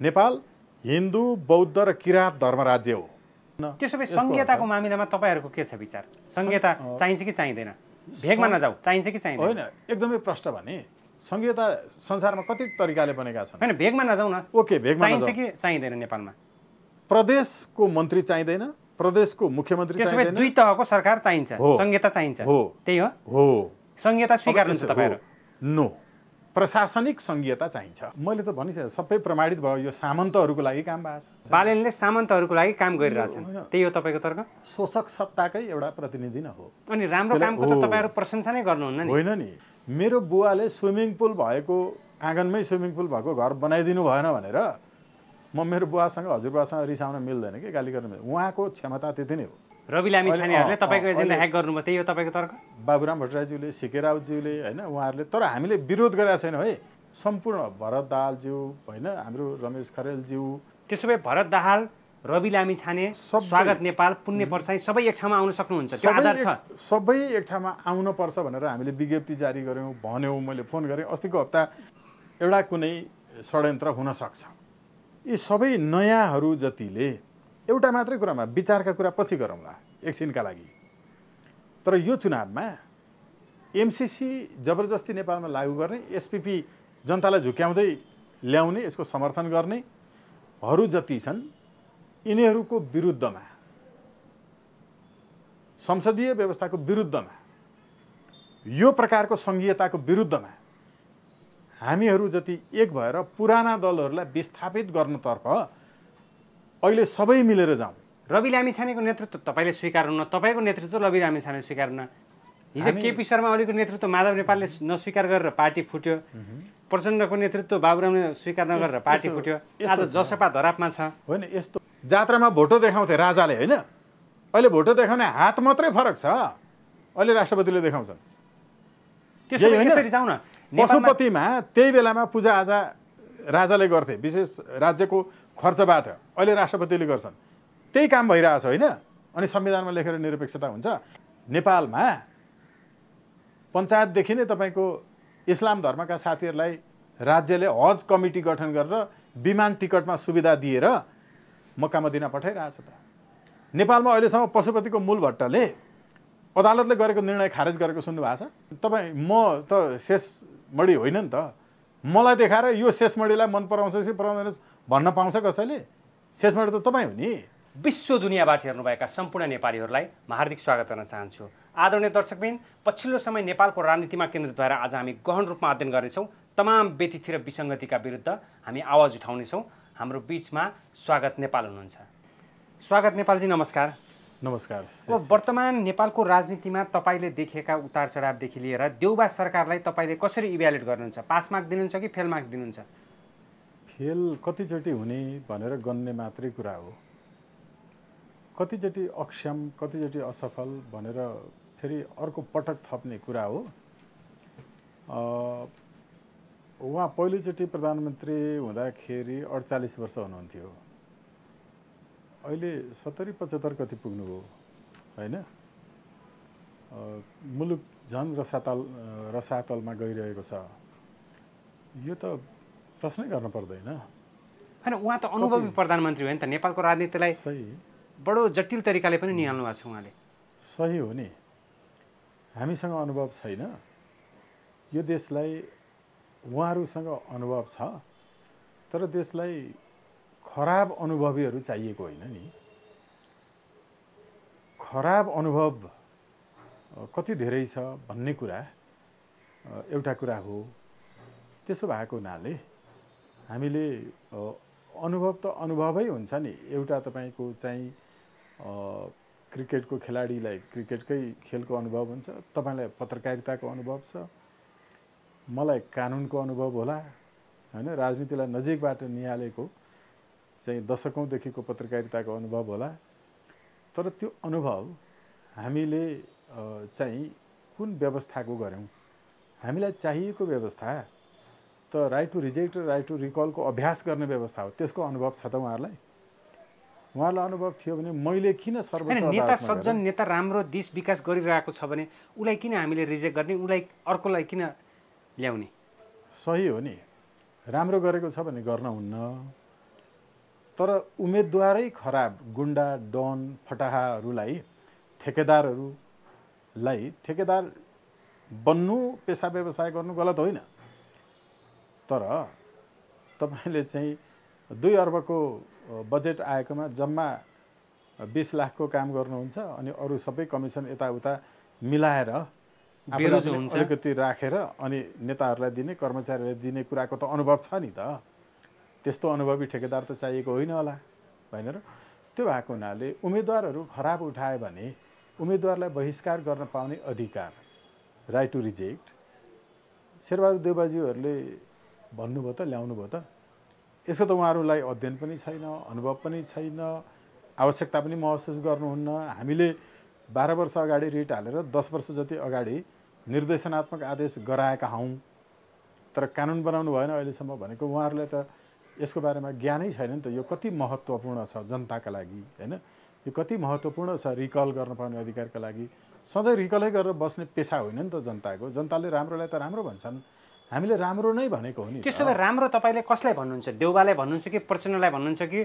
नेपाल हिन्दू बौद्ध र किराँत धर्म राज्य हो। त्यसो भए संघीयताको मामिलामा तपाईहरुको के छ विचार? संघीयता चाहिन्छ कि चाहिँदैन? भेगमा नजाऊ, चाहिन्छ कि चाहिँदैन? होइन, एकदमै प्रश्न भने संघीयता संसारमा कति तरिकाले बनेका छन्। हैन, भेगमा नजाऊ न। ओके, भेगमा नजाऊ। चाहिन्छ कि चाहिँदैन नेपालमा? प्रदेशको मन्त्री चाहिँदैन, प्रदेशको मुख्यमन्त्री त्यसो भए चाहिँदैन। दुई तहको सरकार चाहिन्छ, संघीयता चाहिन्छ। त्यही हो? हो। संघीयता स्वीकार्नुहुन्छ तपाईहरु? नो, प्रशासनिक संघीयता चाहिन्छ। मैले त भनिसकेँ, सबै प्रमाणित भयो। यो सामन्तहरूको लागि काम भएको छ। बालेनले सामन्तहरूको लागि काम गरिरहेछन्, त्यही हो तपाईको तर्क? शोषक सत्ताकै एउटा प्रतिनिधि न हो। अनि राम्रो कामको त तपाईहरु प्रशंसा नै गर्नुहुन्न नि? होइन नि, मेरो बुवाले स्विमिङ पुल भएको आँगनमै स्विमिङ पुल भएको घर बनाइदिनु भएन भनेर म मेरो बुवासँग हजुरबुवासँग रिसाउन मिल्दैन कि, गाली गर्न मिल्दैन। उहाँको क्षमता त्यति नै हो। रवि लामिछानेहरूले तपाईको एजेन्डा ह्याक गर्नुभयो, त्यही हो तपाईको तर्क? बाबुराम भट्टराईज्यूले, सिके राउतज्यूले, होइन, उहाँहरूले। तर हामीले विरोध गरेका छैनौँ है। सम्पूर्ण भरत दाहालज्यू, होइन, हाम्रो रमेश खरेलज्यू। त्यसो भए भरत दाहाल, रवि लामिछाने, स्वागत नेपाल, पुण्य पर्साई सबै एक ठाउँमा आउन सक्नुहुन्छ? त्यो आधार छ? सबै एक ठाउँमा आउन पर्छ भनेर हामीले विज्ञप्ति जारी गर्यौँ, भन्यौँ। मैले फोन गरेँ अस्तिको हप्ता। एउटा कुनै षड्यन्त्र हुन सक्छ। यी सबै नयाँहरू जतिले एउटा मात्रै कुरामा विचारका कुरा पछि गरौँला एकछिनका लागि। तर यो चुनावमा एमसीसी जबरजस्ती नेपालमा लागू गर्ने, एसपीपी जनतालाई झुक्याउँदै ल्याउने, यसको समर्थन गर्नेहरू जति छन्, यिनीहरूको विरुद्धमा, संसदीय व्यवस्थाको विरुद्धमा, यो प्रकारको संघीयताको विरुद्धमा हामीहरू जति एक भएर पुराना दलहरूलाई विस्थापित गर्नतर्फ अहिले सबै मिलेर जाउँ। रवि लामिछानेको नेतृत्व तपाईँले स्वीकार्नुहुन्न, तपाईँको नेतृत्व रवि लामिछाने स्वीकार्नुहुन्न। हिजो केपी शर्मा ओलीको नेतृत्व माधव नेपालले नस्वीकार गरेर पार्टी फुट्यो, प्रचण्डको नेतृत्व बाबुरामले स्वीकार नगरेर पार्टी फुट्यो, आज जसपा धरापमा छ। होइन, यस्तो जात्रामा भोटो देखाउँथे राजाले, होइन, अहिले भोटो देखाउने हात मात्रै फरक छ। अहिले राष्ट्रपतिले देखाउँछन्। त्यसो भए यसरी जाउँ न, पशुपतिमा त्यही बेलामा पूजाआजा राजाले गर्थे, विशेष राज्यको खर्चबाट। अहिले राष्ट्रपतिले गर्छन्। त्यही काम भइरहेछ, होइन? अनि संविधानमा लेखेर निरपेक्षता हुन्छ। नेपालमा पञ्चायतदेखि नै तपाईँको इस्लाम धर्मका साथीहरूलाई राज्यले हज कमिटी गठन गरेर विमान टिकटमा सुविधा दिएर मक्का मदिना पठाइरहेछ त। नेपालमा अहिलेसम्म पशुपतिको मूल भट्टले अदालतले गरेको निर्णय खारेज गरेको सुन्नु भएको छ? तपाईँ, म त शेषमणि होइन नि त। मलाई देखाएर यो शेषमणिलाई मन पराउँछ कि पराउँदैन भन्न पाउँछ कसैले? शेषमणि त तपाईँ हो नि। विश्व दुनियाँबाट हेर्नुभएका सम्पूर्ण नेपालीहरूलाई म हार्दिक स्वागत गर्न चाहन्छु। आदरणीय दर्शकवृन्द, पछिल्लो समय नेपालको राजनीतिमा केन्द्रित भएर आज हामी गहन रूपमा अध्ययन गर्नेछौँ। तमाम व्यतिथि र विसङ्गतिका विरुद्ध हामी आवाज उठाउनेछौँ। हाम्रो बीचमा स्वागत नेपाल हुनुहुन्छ। स्वागत नेपालजी, नमस्कार। नमस्कार। वर्तमान नेपालको राजनीतिमा तपाईँले देखेका उतार चढावदेखि लिएर देउबा सरकारलाई तपाईँले कसरी इभ्यालुएट गर्नुहुन्छ? पास मार्क दिनुहुन्छ कि फेल मार्क दिनुहुन्छ? फेल कतिचोटि हुने भनेर गन्ने मात्रै कुरा हो। कतिचोटि अक्षम, कतिचोटि असफल भनेर फेरि अर्को पटक थप्ने कुरा हो। उहाँ पहिलोचोटि प्रधानमन्त्री हुँदाखेरि 48 वर्ष हुनुहुन्थ्यो। अहिले 70-75 कति पुग्नुभयो, होइन? मुलुक झन् रसातलमा गइरहेको छ। यो त प्रश्नै गर्न पर्दैन। होइन, उहाँ त अनुभवी प्रधानमन्त्री हो नि त। नेपालको राजनीतिलाई सही बडो जटिल तरिकाले पनि निहाल्नु भएको छ उहाँले। सही हो नि। हामीसँग अनुभव छैन। यो देशलाई उहाँहरूसँग अनुभव छ, तर देशलाई खराब अनुभवीहरू चाहिएको होइन नि। खराब अनुभव कति धेरै छ भन्ने कुरा एउटा कुरा हो। त्यसो भएको हुनाले हामीले अनुभव त अनुभवै हुन्छ नि। एउटा तपाईँको चाहिँ क्रिकेटको खेलाडीलाई क्रिकेटकै खेलको अनुभव हुन्छ, तपाईँलाई पत्रकारिताको अनुभव छ, मलाई कानुनको अनुभव होला, होइन? राजनीतिलाई नजिकबाट निहालेको चाहिँ दशकौँदेखिको पत्रकारिताको अनुभव होला। तर त्यो अनुभव हामीले चाहिँ कुन व्यवस्थाको गऱ्यौँ? हामीलाई चाहिएको व्यवस्था त राइट टु रिजेक्ट र राइट टु रिकलको अभ्यास गर्ने व्यवस्था हो। त्यसको अनुभव छ त उहाँहरूलाई? उहाँलाई अनुभव थियो भने मैले किन सर्वोच्च नेता सज्जन, नेता राम्रो, देश विकास गरिरहेको छ भने उसलाई किन हामीले रिजेक्ट गर्ने, उसलाई अर्कोलाई किन ल्याउने? सही हो नि। राम्रो गरेको छ भने गर्न हुन्न, तर उम्मेदवारै खराब गुन्डा डन फटाहाहरूलाई ठेकेदार बन्नु पेसा व्यवसाय गर्नु गलत होइन, तर तपाईले चाहिँ 2 अर्बको बजेट आएकोमा जम्मा 20 लाखको काम गर्नुहुन्छ अनि अरू सबै कमिसन यताउता मिलाएर अलिकति राखेर अनि नेताहरूलाई दिने कर्मचारीहरूलाई दिने कुराको त अनुभव छ नि त। त्यस्तो अनुभवी ठेकेदार त चाहिएको होइन होला, होइन र? त्यो भएको हुनाले उम्मेदवारहरू खराब उठाए भने उम्मेदवारलाई बहिष्कार गर्न पाउने अधिकार, राइट टु रिजेक्ट, शेरबहादुर देउबाज्यूहरूले भन्नुभयो त, ल्याउनु भयो त। यसको त उहाँहरूलाई अध्ययन पनि छैन, अनुभव पनि छैन, आवश्यकता पनि महसुस गर्नुहुन्न। हामीले 12 वर्ष अगाडि रिट हालेर 10 वर्ष जति अगाडि निर्देशनात्मक आदेश गराएका हौँ, तर कानुन बनाउनु भएन अहिलेसम्म भनेको उहाँहरूलाई त यसको बारेमा ज्ञानै छैन नि त। यो कति महत्त्वपूर्ण छ जनताका लागि, होइन? यो कति महत्त्वपूर्ण छ रिकल गर्न पाउने अधिकारका लागि। सधैँ रिकलै गरेर बस्ने पेसा होइन नि त जनताको। जनताले राम्रोलाई त राम्रो भन्छन्, हामीले राम्रो नै भनेको हो नि। त्यसो भए राम्रो तपाईँले कसलाई भन्नुहुन्छ? देउबालाई भन्नुहुन्छ कि प्रचण्डलाई भन्नुहुन्छ कि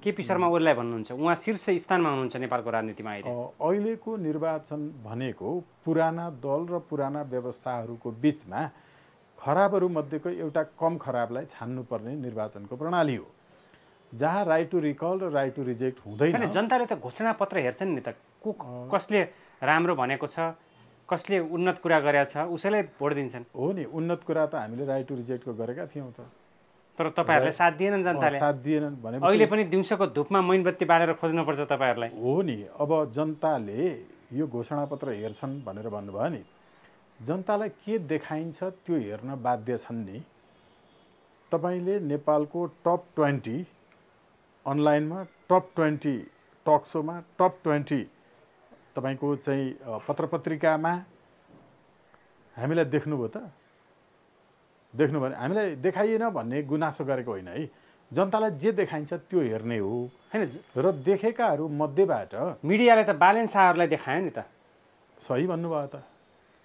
केपी शर्मा ओलीलाई भन्नुहुन्छ? उहाँ शीर्ष स्थानमा हुनुहुन्छ नेपालको राजनीतिमा अहिले। अहिलेको निर्वाचन भनेको पुराना दल र पुराना व्यवस्थाहरूको बिचमा खराबहरू मध्येको एउटा कम खराबलाई छान्नुपर्ने निर्वाचनको प्रणाली हो, जहाँ राइट टु रिकल र राइट टु रिजेक्ट हुँदैन। जनताले त घोषणापत्र हेर्छन् नि त, कसले राम्रो भनेको छ, कसले उन्नत कुरा गरेको छ, उसैलाई भोट दिन्छन्। हो नि, उन्नत कुरा त हामीले राइट टु रिजेक्टको गरेका थियौँ त, तर तपाईँहरूले साथ दिएनन्। जनताले साथ दिएनन् भनेपछि अहिले पनि दिउँसोको धुपमा मैनबत्ती बालेर खोज्नुपर्छ तपाईँहरूलाई। हो नि, अब जनताले यो घोषणापत्र हेर्छन् भनेर भन्नुभयो नि, जनतालाई के देखाइन्छ त्यो हेर्न बाध्य छन् नि। तपाईँले नेपालको टप 20 अनलाइनमा, टप 20 टक सोमा, टप 20 तपाईँको चाहिँ पत्रपत्रिकामा हामीलाई देख्नुभयो त? देख्नु भने हामीलाई देखाइएन भन्ने गुनासो गरेको होइन है, जनतालाई जे देखाइन्छ त्यो हेर्ने हो हैन। र देखेकाहरू मध्येबाट मिडियाले त बालेन शाहहरूलाई देखायो नि त। सही भन्नुभयो त,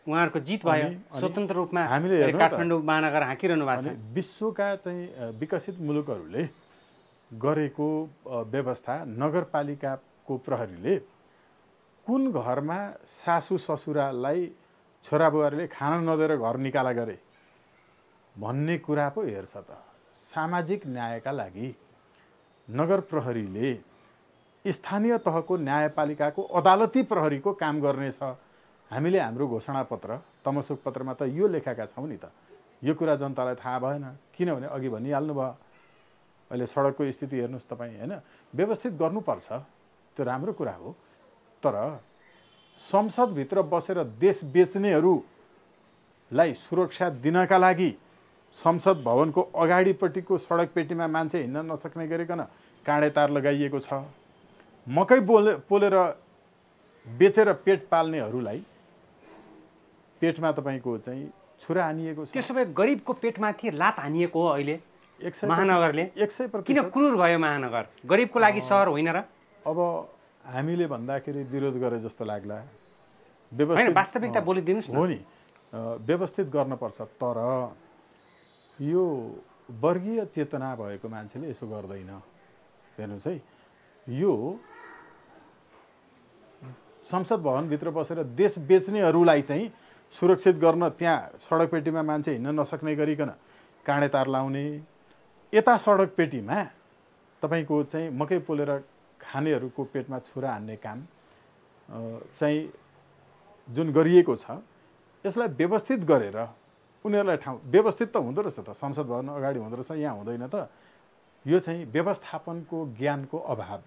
उहाँहरूको जित भयो, स्वतन्त्र रूपमा हामीले काठमाडौँ महानगर हाँकिरहनु भएको छ। विश्वका चाहिँ विकसित मुलुकहरूले गरेको व्यवस्था, नगरपालिकाको प्रहरीले कुन घरमा सासु ससुरालाई छोराबुहारीले खाना नदिएर घर निकाला गरे भन्ने कुरा पो हेर्छ त। सामाजिक न्यायका लागि नगर प्रहरीले स्थानीय तहको न्यायपालिकाको अदालती प्रहरीको काम गर्नेछ। हामीले हाम्रो घोषणापत्र तमसुक पत्रमा त यो लेखेका छौँ नि त। यो कुरा जनतालाई थाहा भएन, किनभने अघि भनिहाल्नु भयो, अहिले सडकको स्थिति हेर्नुहोस् तपाईँ, होइन? व्यवस्थित गर्नुपर्छ, त्यो राम्रो कुरा हो, तर संसदभित्र बसेर देश बेच्नेहरूलाई सुरक्षा दिनका लागि संसद भवनको अगाडिपट्टिको सडक पेटीमा मान्छे हिँड्न नसक्ने गरिकन काँडे तार लगाइएको छ। मकै पोलेर बेचेर पेट पाल्नेहरूलाई पेटमा तपाईँको चाहिँ छुरा हानिएको छ। त्यसो भए गरिबको पेटमाथि लात हानिएको हो अहिले 100% महानगरले। 100% किन क्रूर भयो महानगर? गरिबको लागि सहर होइन र? अब हामीले भन्दाखेरि विरोध गरे जस्तो लाग्ला। होइन, वास्तविकता बोलिदिनुहोस् न। हो नि, व्यवस्थित गर्नुपर्छ, तर यो वर्गीय चेतना भएको मान्छेले यसो गर्दैन। हेर्नुहोस् है, यो संसद भवनभित्र बसेर देश बेच्नेहरूलाई चाहिँ सुरक्षित गर्न त्यहाँ सडक पेटीमा मान्छे हिँड्न नसक्ने गरिकन काँडे तार लाउने, यता सडक पेटीमा तपाईँको चाहिँ मकै पोलेर खानेहरूको पेटमा छुरा हान्ने काम चाहिँ जुन गरिएको छ, यसलाई व्यवस्थित गरेर उनीहरूलाई ठाउँ व्यवस्थित त हुँदो रहेछ त, संसद भवन अगाडि हुँदो रहेछ, यहाँ हुँदैन त। यो चाहिँ व्यवस्थापनको ज्ञानको अभाव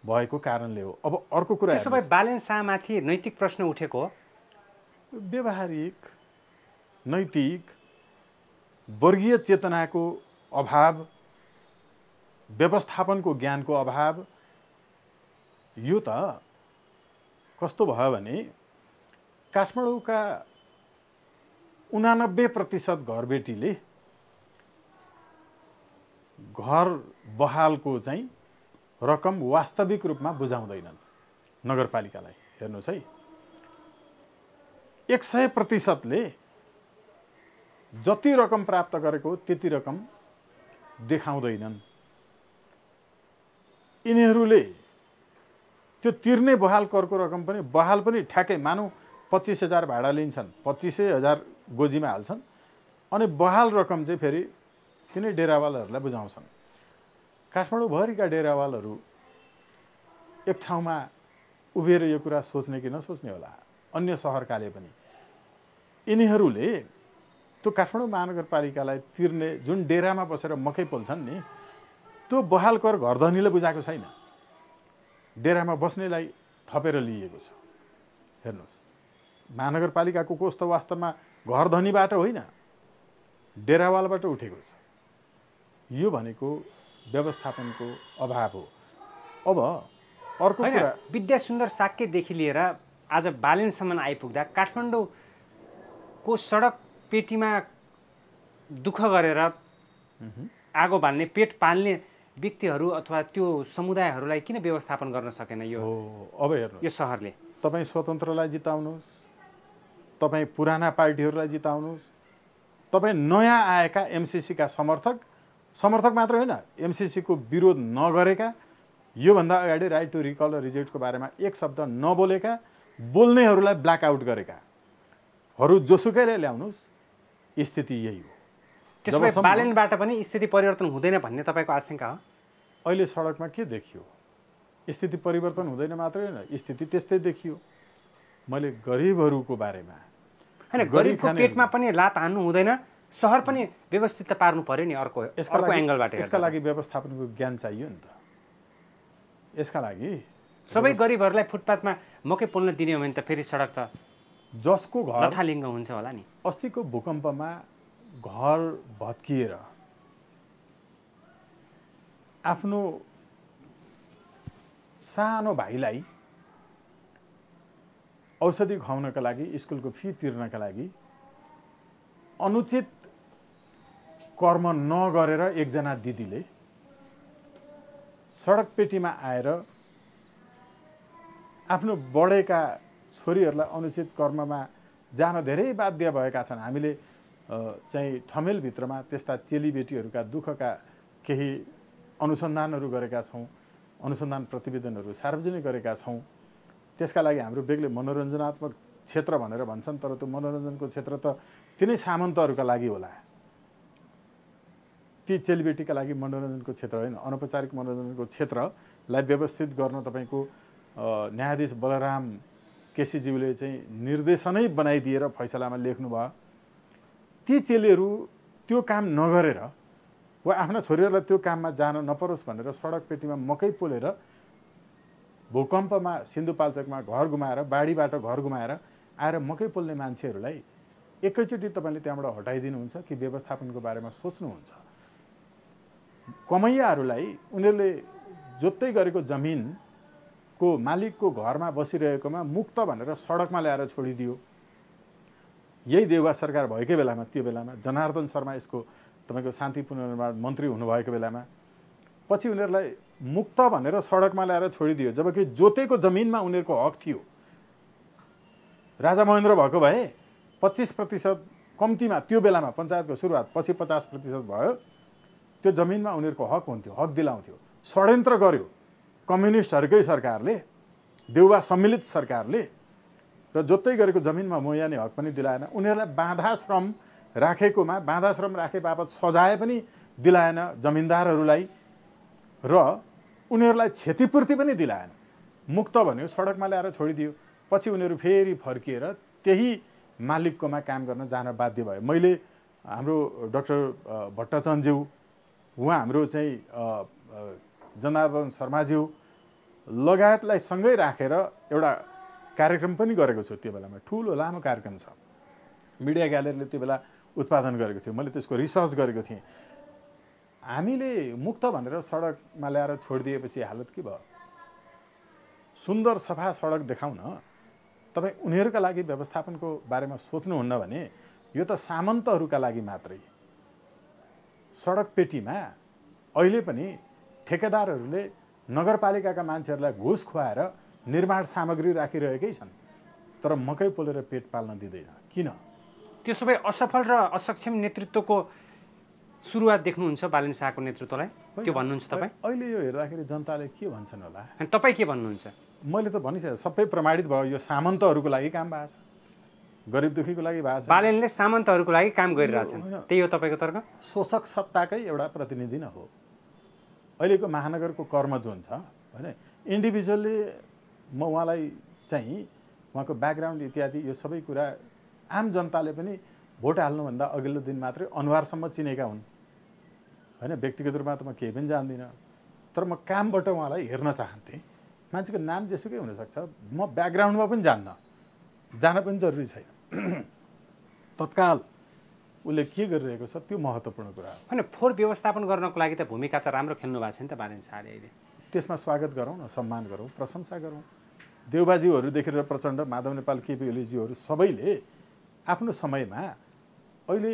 भएको कारणले हो। अब अर्को कुरा, त्यसो भए बालेन शाहमाथि नैतिक प्रश्न उठेको हो? व्यवहारिक, नैतिक, वर्गीय चेतनाको अभाव, व्यवस्थापनको ज्ञानको अभाव। यो त कस्तो भयो भने काठमाडौँका 89% घरबेटीले घर बहालको चाहिँ रकम वास्तविक रूपमा बुझाउँदैनन् नगरपालिकालाई। हेर्नुहोस् है, 100%ले जति रकम प्राप्त गरेको त्यति रकम देखाउँदैनन्। यिनीहरूले त्यो तिर्ने बहाल करको रकम पनि बहाल पनि ठ्याक्कै मानौँ 25,000 भाडा लिन्छन्, 25,000 गोजीमा हाल्छन्, अनि बहाल रकम चाहिँ फेरि तिनै डेरावालहरूलाई बुझाउँछन्। काठमाडौँभरिका डेरावालहरू एक ठाउँमा उभिएर यो कुरा सोच्ने कि नसोच्ने होला, अन्य सहरकाले पनि। यिनीहरूले त्यो काठमाडौँ महानगरपालिकालाई तिर्ने जुन डेरामा बसेर मकै पोल्छन् नि, त्यो बहाल कर घरधनीले बुझाएको छैन, डेरामा बस्नेलाई थपेर लिइएको छ। हेर्नुहोस्, महानगरपालिकाको कोष त वास्तवमा घरधनीबाट होइन, डेरावालबाट उठेको छ। यो भनेको व्यवस्थापनको अभाव हो। अब अर्को कुरा, विद्यासुन्दर साक्यदेखि लिएर आज बालेनसम्म आइपुग्दा काठमाडौँको सडक पेटीमा दुःख गरेर आगो बाल्ने, पेट पाल्ने व्यक्तिहरू अथवा त्यो समुदायहरूलाई किन व्यवस्थापन गर्न सकेन यो? अब हेर्नुहोस्, यो सहरले तपाईँ स्वतन्त्रलाई जिताउनुहोस्, तपाईँ पुराना पार्टीहरूलाई जिताउनुहोस्, तपाईँ नयाँ आएका एमसिसीका समर्थक मात्र होइन, एमसिसीको विरोध नगरेका, योभन्दा अगाडि राइट टु रिकल र रिजेक्टको बारेमा एक शब्द नबोलेका, बोल्नेहरूलाई ब्ल्याकआउट गरेकाहरू जोसुकैले ल्याउनुहोस्, स्थिति यही हो। त्यसो बालेनबाट पनि स्थिति परिवर्तन हुँदैन भन्ने तपाईँको आशंका हो? अहिले सडकमा के देखियो? स्थिति परिवर्तन हुँदैन मात्रै होइन, स्थिति त्यस्तै देखियो। मैले गरिबहरूको बारेमा, होइन, गरिबको पेटमा पनि लात हान्नु हुँदैन, सहर पनि व्यवस्थित पार्नु पर्यो नि। अर्को एङ्गलबाट यसका लागि व्यवस्थापनको ज्ञान चाहियो नि त। यसका लागि सबै गरिबहरूलाई फुटपाथमा मकै पोल्न दिने हो भने त फेरि सडक त जसको घर लथालिङ्ग हुन्छ होला नि। अस्तिको भूकम्पमा घर भत्किएर आफ्नो सानो भाइलाई औषधि खुवाउनका लागि, स्कुलको फी तिर्नका लागि अनुचित कर्म नगरेर एकजना दिदीले सडक पेटीमा आएर आफ्नो बढेका छोरीहरूलाई अनुचित कर्ममा जान धेरै बाध्य भएका छन्। हामीले चाहिँ ठमेलभित्रमा त्यस्ता चेलीबेटीहरूका दुःखका केही अनुसन्धानहरू गरेका छौँ, अनुसन्धान प्रतिवेदनहरू सार्वजनिक गरेका छौँ। त्यसका लागि हाम्रो बेग्लै मनोरञ्जनात्मक क्षेत्र भनेर भन्छन्, तर त्यो मनोरञ्जनको क्षेत्र त तिनै सामन्तहरूका लागि होला। ती चेलीबेटीका लागि मनोरञ्जनको क्षेत्र होइन, अनौपचारिक मनोरञ्जनको क्षेत्रलाई व्यवस्थित गर्न तपाईँको न्यायाधीश बलराम केसीज्यूले चाहिँ निर्देशनै बनाइदिएर फैसलामा लेख्नुभयो। ती चेलीहरू त्यो काम नगरेर वा आफ्ना छोरीहरूलाई त्यो काममा जान नपरोस् भनेर सडक पेटीमा मकै पोलेर भूकम्पमा सिन्धुपाल्चोकमा घर गुमाएर, बाढीबाट घर गुमाएर आएर मकै पोल्ने मान्छेहरूलाई एकैचोटि तपाईँले त्यहाँबाट हटाइदिनुहुन्छ कि व्यवस्थापनको बारेमा सोच्नुहुन्छ? कमैयाहरूलाई उनीहरूले जोत्दै गरेको जमिनको मालिकको घरमा बसिरहेकोमा मुक्त भनेर सडकमा ल्याएर छोडिदियो। यही देउवा सरकार भएकै बेलामा, त्यो बेलामा जनार्दन शर्मा यसको तपाईँको शान्ति पुनर्निर्माण मन्त्री हुनुभएको बेलामा पछि उनीहरूलाई मुक्त भनेर सडकमा ल्याएर छोडिदियो, जबकि जोतेको जमिनमा उनीहरूको हक थियो। राजा महेन्द्र भएको भए 25% कम्तीमा त्यो बेलामा पञ्चायतको सुरुवात, पछि 50% भयो, त्यो जमिनमा उनीहरूको हक हुन्थ्यो, हक दिलाउँथ्यो। षड्यन्त्र गर्यो कम्युनिस्टहरूकै सरकारले, देउवा सम्मिलित सरकारले, र जोत्दै गरेको जमिनमा मोयाने हक पनि दिलाएन। उनीहरूलाई बाधाश्रम राखेकोमा बाधाश्रम राखे बापत सजाय पनि दिलाएन जमिनदारहरूलाई, र उनीहरूलाई क्षतिपूर्ति पनि दिलाएन। मुक्त भन्यो, सडकमा ल्याएर छोडिदियो। पछि उनीहरू फेरि फर्किएर त्यही मालिककोमा काम गर्न जान बाध्य भयो। मैले हाम्रो डाक्टर भट्टाचन्दज्यू, उहाँ हाम्रो चाहिँ जनार्दन शर्माज्यू लगायतलाई सँगै राखेर एउटा कार्यक्रम पनि गरेको छु। त्यो बेलामा ठुलो लामो कार्यक्रम छ, मिडिया ग्यालरीले त्यो बेला उत्पादन गरेको थियो, मैले त्यसको रिसर्च गरेको थिएँ। हामीले मुक्त भनेर सडकमा ल्याएर छोडिदिएपछि हालत के भयो? सुन्दर सफा सडक देखाउन तपाईँ उनीहरूका लागि व्यवस्थापनको बारेमा सोच्नुहुन्न भने यो त सामन्तहरूका लागि मात्रै। सडक पेटीमा अहिले पनि ठेकेदारहरूले नगरपालिकाका मान्छेहरूलाई घुस खुवाएर निर्माण सामग्री राखिरहेकै छन्, तर मकै पोलेर पेट पाल्न दिँदैन। किन? त्यो सबै असफल र असक्षम नेतृत्वको सुरुवात देख्नुहुन्छ बालेन शाहको नेतृत्वलाई त्यो भन्नुहुन्छ तपाईँ? अहिले यो हेर्दाखेरि जनताले के भन्छन् होला? अनि तपाईँ के भन्नुहुन्छ? मैले त भनिसकेँ, सबै प्रमाणित भयो। यो सामन्तहरूको लागि काम भएको छ, गरिब दुखीको लागि भएको छ। बालेनले सामन्तहरूको लागि काम गरिरहेछन्, त्यही हो तपाईँको तर्क? शोषक सत्ताकै एउटा प्रतिनिधि नै हो अहिलेको महानगरको कर्म जुन छ होइन। इन्डिभिजुअली म उहाँलाई चाहिँ उहाँको ब्याकग्राउन्ड इत्यादि यो सबै कुरा आम जनताले पनि भोट हाल्नुभन्दा अघिल्लो दिन मात्रै अनुहारसम्म चिनेका हुन् होइन। व्यक्तिगत रूपमा त म केही पनि जान्दिनँ, तर म कामबाट उहाँलाई हेर्न चाहन्थेँ। मान्छेको नाम जेसुकै हुनसक्छ, म ब्याकग्राउन्डमा पनि जान पनि जरुरी छैन। तत्काल उसले के गरिरहेको छ त्यो महत्त्वपूर्ण कुरा हो होइन। फोहोर व्यवस्थापन गर्नको लागि त भूमिका त राम्रो खेल्नु भएको छ नि त बालेन शाहले अहिले। त्यसमा स्वागत गरौँ न, सम्मान गरौँ, प्रशंसा गरौँ। देउबाज्यूहरूदेखि लिएर प्रचण्ड, माधव नेपाल, केपी ओलीज्यूहरू सबैले आफ्नो समयमा अहिले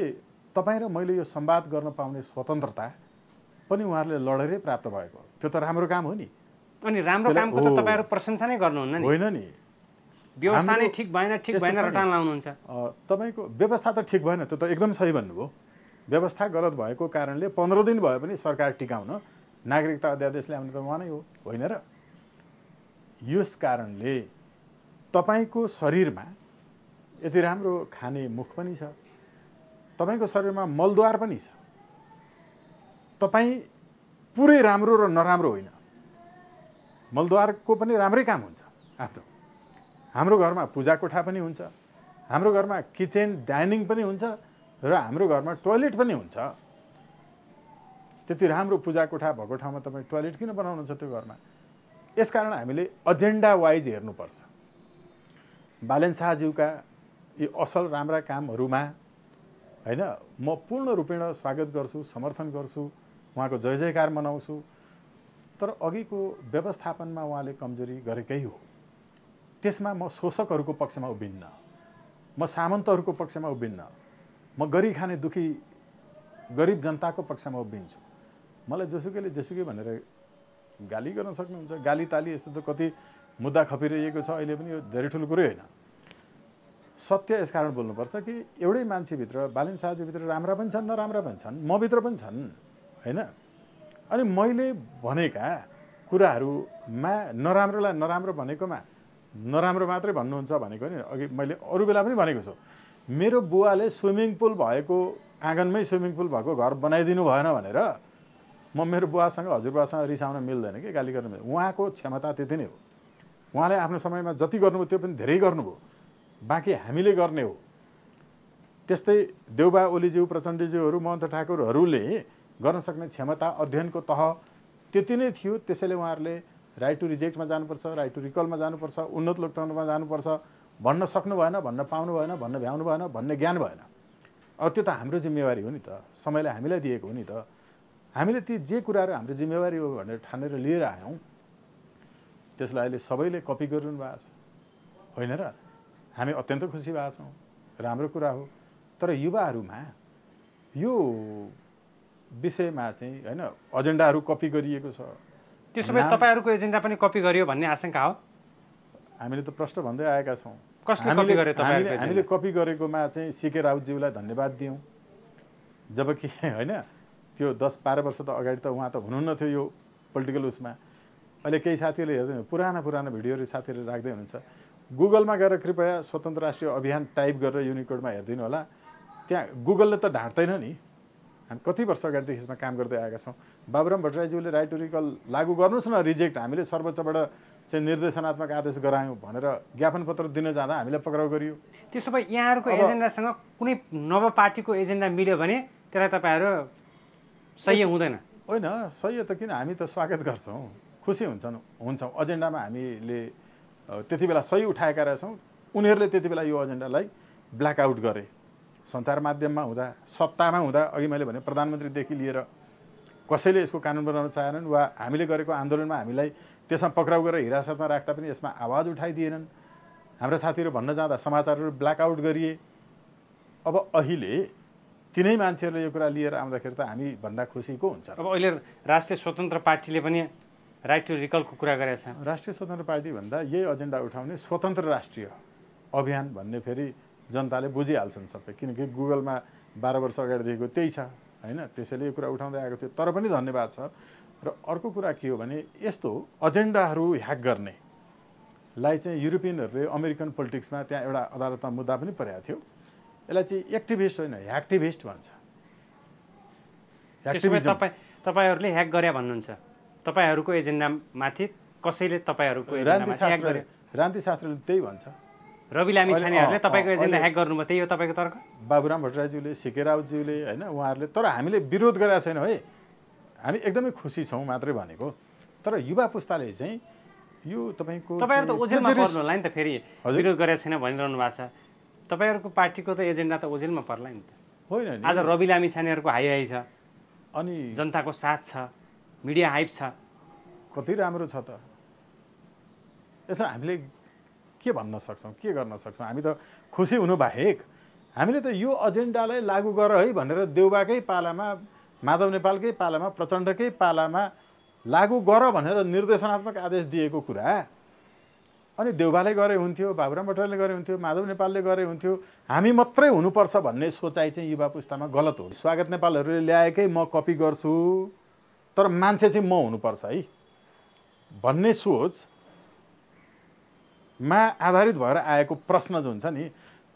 तपाईँ र मैले यो संवाद गर्न पाउने स्वतन्त्रता पनि उहाँहरूले लडेरै प्राप्त भएको हो। त्यो त राम्रो काम हो नि। अनि राम्रो कामको त तपाईँहरू प्रशंसा नै गर्नुहुन्न नि? होइन नि, व्यवस्था नै ठिक भएन रटान लाउनुहुन्छ। तपाईँको व्यवस्था त ठिक भएन, त्यो त एकदम सही भन्नुभयो। व्यवस्था गलत भएको कारणले 15 दिन भए पनि सरकार टिकाउन नागरिकता अध्यादेश ल्याउने त उहाँ नै हो, होइन र? यस कारणले तपाईँको शरीरमा यति राम्रो खाने मुख पनि छ, तपाईँको शरीरमा मलद्वार पनि छ। तपाईँ पुरै राम्रो र नराम्रो होइन, मलद्वारको पनि राम्रै काम हुन्छ आफ्नो। हाम्रो घरमा पूजा कोठा पनि हुन्छ, हाम्रो घरमा किचन डाइनिङ पनि हुन्छ र हाम्रो घरमा टोयलेट पनि हुन्छ। त्यति राम्रो पूजा कोठा भएको ठाउँमा तपाईँ टोयलेट किन बनाउनुहुन्छ त्यो घरमा? यसकारण हामीले एजेन्डा वाइज हेर्नुपर्छ। बालेन शाहज्यूका यी असल राम्रा कामहरूमा होइन म पूर्ण रूपेण स्वागत गर्छु, समर्थन गर्छु, उहाँको जय जयकार मनाउँछु। तर अघिको व्यवस्थापनमा उहाँले कमजोरी गरेकै हो। त्यसमा म शोषकहरूको पक्षमा उभिन्न, म सामन्तहरूको पक्षमा उभिन्न, म गरी खाने दुखी गरिब जनताको पक्षमा उभिन्छु। मलाई जेसुकै भनेर गाली गर्न सक्नुहुन्छ, गाली ताली यस्तो त कति मुद्दा खपिरहेको छ अहिले पनि, यो धेरै ठुलो कुरै होइन। सत्य यसकारण बोल्नुपर्छ कि एउटै मान्छेभित्र, बालेन शाहज्यूभित्र राम्रा पनि छन्, नराम्रा पनि छन्, मभित्र पनि छन् होइन। अनि मैले भनेका कुराहरूमा नराम्रोलाई नराम्रो भनेकोमा नराम्रो मात्रै भन्नुहुन्छ भनेको नि अघि मैले अरू बेला पनि भनेको छु। मेरो बुवाले स्विमिङ पुल भएको आँगनमै स्विमिङ पुल भएको घर बनाइदिनु भएन भनेर म मेरो बुवासँग हजुरबासँग रिसाउन मिल्दैन कि गाली गर्न मिल्दैन। उहाँको क्षमता त्यति नै हो। उहाँले आफ्नो समयमा जति गर्नुभयो त्यो पनि धेरै गर्नुभयो, बाँकी हामीले गर्ने हो। त्यस्तै देउबा ओलीज्यू, प्रचण्डज्यूहरू, महन्त ठाकुरहरूले गर्न सक्ने क्षमता, अध्ययनको तह त्यति नै थियो। त्यसैले उहाँहरूले राइट टु रिजेक्टमा जानुपर्छ, राइट टु रिकलमा जानुपर्छ, उन्नत लोकतन्त्रमा जानुपर्छ भन्न सक्नु भएन, भन्न पाउनु भएन, भन्न भ्याउनु भएन, भन्ने ज्ञान भएन। अब त्यो त हाम्रो जिम्मेवारी हो नि त, समयले हामीलाई दिएको हो नि त। हामीले ती जे कुराहरू हाम्रो जिम्मेवारी हो भनेर ठानेर लिएर आयौँ, त्यसलाई अहिले सबैले कपी गरिरहनु भएको छ होइन र? हामी अत्यन्त खुसी भएको छौँ, राम्रो कुरा हो। तर युवाहरूमा यो विषयमा चाहिँ होइन एजेन्डाहरू कपी गरिएको छ। त्यसो भए तपाईँहरूको एजेन्डा पनि कपी गरियो भन्ने आशंका हो? हामीले त प्रश्न भन्दै आएका छौँ। कसले कपी गर्यो तपाईँहरूको? हामीले कपी गरेकोमा चाहिँ सीके राउतज्यूलाई धन्यवाद दियौँ। जबकि होइन त्यो 10-12 वर्ष त अगाडि त उहाँ त हुनुहुन्न थियो यो पोलिटिकल उसमा। अहिले केही साथीहरूले हेर्दैन, पुराना भिडियोहरू साथीहरूले राख्दै हुनुहुन्छ। गुगलमा गएर कृपया स्वतन्त्र राष्ट्रिय अभियान टाइप गरेर युनिकोडमा हेरिदिनु होला। त्यहाँ गुगलले त ढाँट्दैन नि। हामी कति वर्ष अगाडिदेखि यसमा काम गर्दै आएका छौँ। बाबुराम भट्टराईज्यूले राइट टु रिकल लागू गर्नुहोस् न, रिजेक्ट हामीले सर्वोच्चबाट चाहिँ निर्देशनात्मक आदेश गरायौँ भनेर ज्ञापन पत्र दिन जाँदा हामीलाई पक्राउ गरियो। त्यसो भए यहाँहरूको एजेन्डासँग कुनै नव पार्टीको एजेन्डा मिल्यो भने त्यसलाई तपाईँहरू सही हुँदैन? होइन, सही त किन, हामी त स्वागत गर्छौँ, खुसी हुन्छौँ। एजेन्डामा हामीले त्यति बेला सही उठाएका रहेछौँ। उनीहरूले त्यति बेला यो एजेन्डालाई ब्ल्याकआउट गरे। सञ्चार माध्यममा हुँदा, सत्तामा हुँदा, अघि मैले भने प्रधानमन्त्रीदेखि लिएर कसैले यसको कानुन बनाउन चाहेनन् वा हामीले गरेको आन्दोलनमा हामीलाई त्यसमा पक्राउ गरेर हिरासतमा राख्दा पनि यसमा आवाज उठाइदिएनन्। हाम्रा साथीहरू भन्न जाँदा समाचारहरू ब्ल्याकआउट गरिए। अब अहिले तिनै मान्छेहरूले यो कुरा लिएर आउँदाखेरि त हामी भन्दा खुसीको हुन्छ। अब अहिले राष्ट्रिय स्वतन्त्र पार्टीले पनि राइट टु रिकलको कुरा गरेको छ। राष्ट्रिय स्वतन्त्र पार्टी भन्दा यही एजेन्डा उठाउने स्वतन्त्र राष्ट्रिय अभियान भन्ने फेरि जनताले बुझिहाल्छन् सबै, किनकि गुगलमा 12 वर्ष अगाडिदेखिको त्यही छ। होइन, त्यसैले यो कुरा उठाउँदै आएको थियो। तर पनि धन्यवाद छ। र अर्को कुरा के हो भने यस्तो एजेन्डाहरू ह्याक गर्नेलाई चाहिँ युरोपियनहरूले अमेरिकन पोलिटिक्समा त्यहाँ एउटा अदालतमा मुद्दा पनि परेको थियो। यसलाई चाहिँ एक्टिभिस्ट होइन ह्याक्टिभिस्ट भन्छ। तपाईँहरूले ह्याक गरे भन्नुहुन्छ। तपाईँहरूको एजेन्डामाथि कसैले तपाईँहरूको एजेन्डामाथि ह्याक गरे? राजनीतिशास्त्रले त्यही भन्छ। रवि लामिछानेहरूले तपाईँको एजेन्डा ह्याक गर्नुभयो, त्यही हो तपाईँको तर्क? बाबुराम भट्टराईज्यूले, सिके राउतज्यूले, होइन, उहाँहरूले। तर हामीले विरोध गरेका छैनौँ है, हामी एकदमै खुसी छौँ मात्रै भनेको। तर युवा पुस्ताले चाहिँ यो तपाईँहरू त ओझेलमा पर्नु होला नि त, फेरि विरोध गरेका छैन भनिरहनु भएको छ। तपाईँहरूको पार्टीको त एजेन्डा त ओझेलमा पर्ला नि त। होइन, आज रवि लामिछानेहरूको हाई छ, अनि जनताको साथ छ, मिडिया हाइप छ, कति राम्रो छ त। यसमा हामीले के भन्न सक्छौँ, के गर्न सक्छौँ? हामी त खुसी हुनु बाहेक हामीले त यो एजेन्डालाई लागू गर है भनेर देउबाकै पालामा, माधव नेपालकै पालामा, प्रचण्डकै पालामा लागू गर भनेर निर्देशनात्मक आदेश दिएको कुरा अनि देउबाले गरे हुन्थ्यो, बाबुराम भट्टराईले गरे हुन्थ्यो, माधव नेपालले गरे हुन्थ्यो, हामी मात्रै हुनुपर्छ भन्ने सोचाइ चाहिँ युवा पुस्तामा गलत हो। स्वागत नेपालहरूले ल्याएकै म कपी गर्छु, तर मान्छे चाहिँ म हुनुपर्छ है भन्ने सोचमा आधारित भएर आएको प्रश्न जुन छ नि,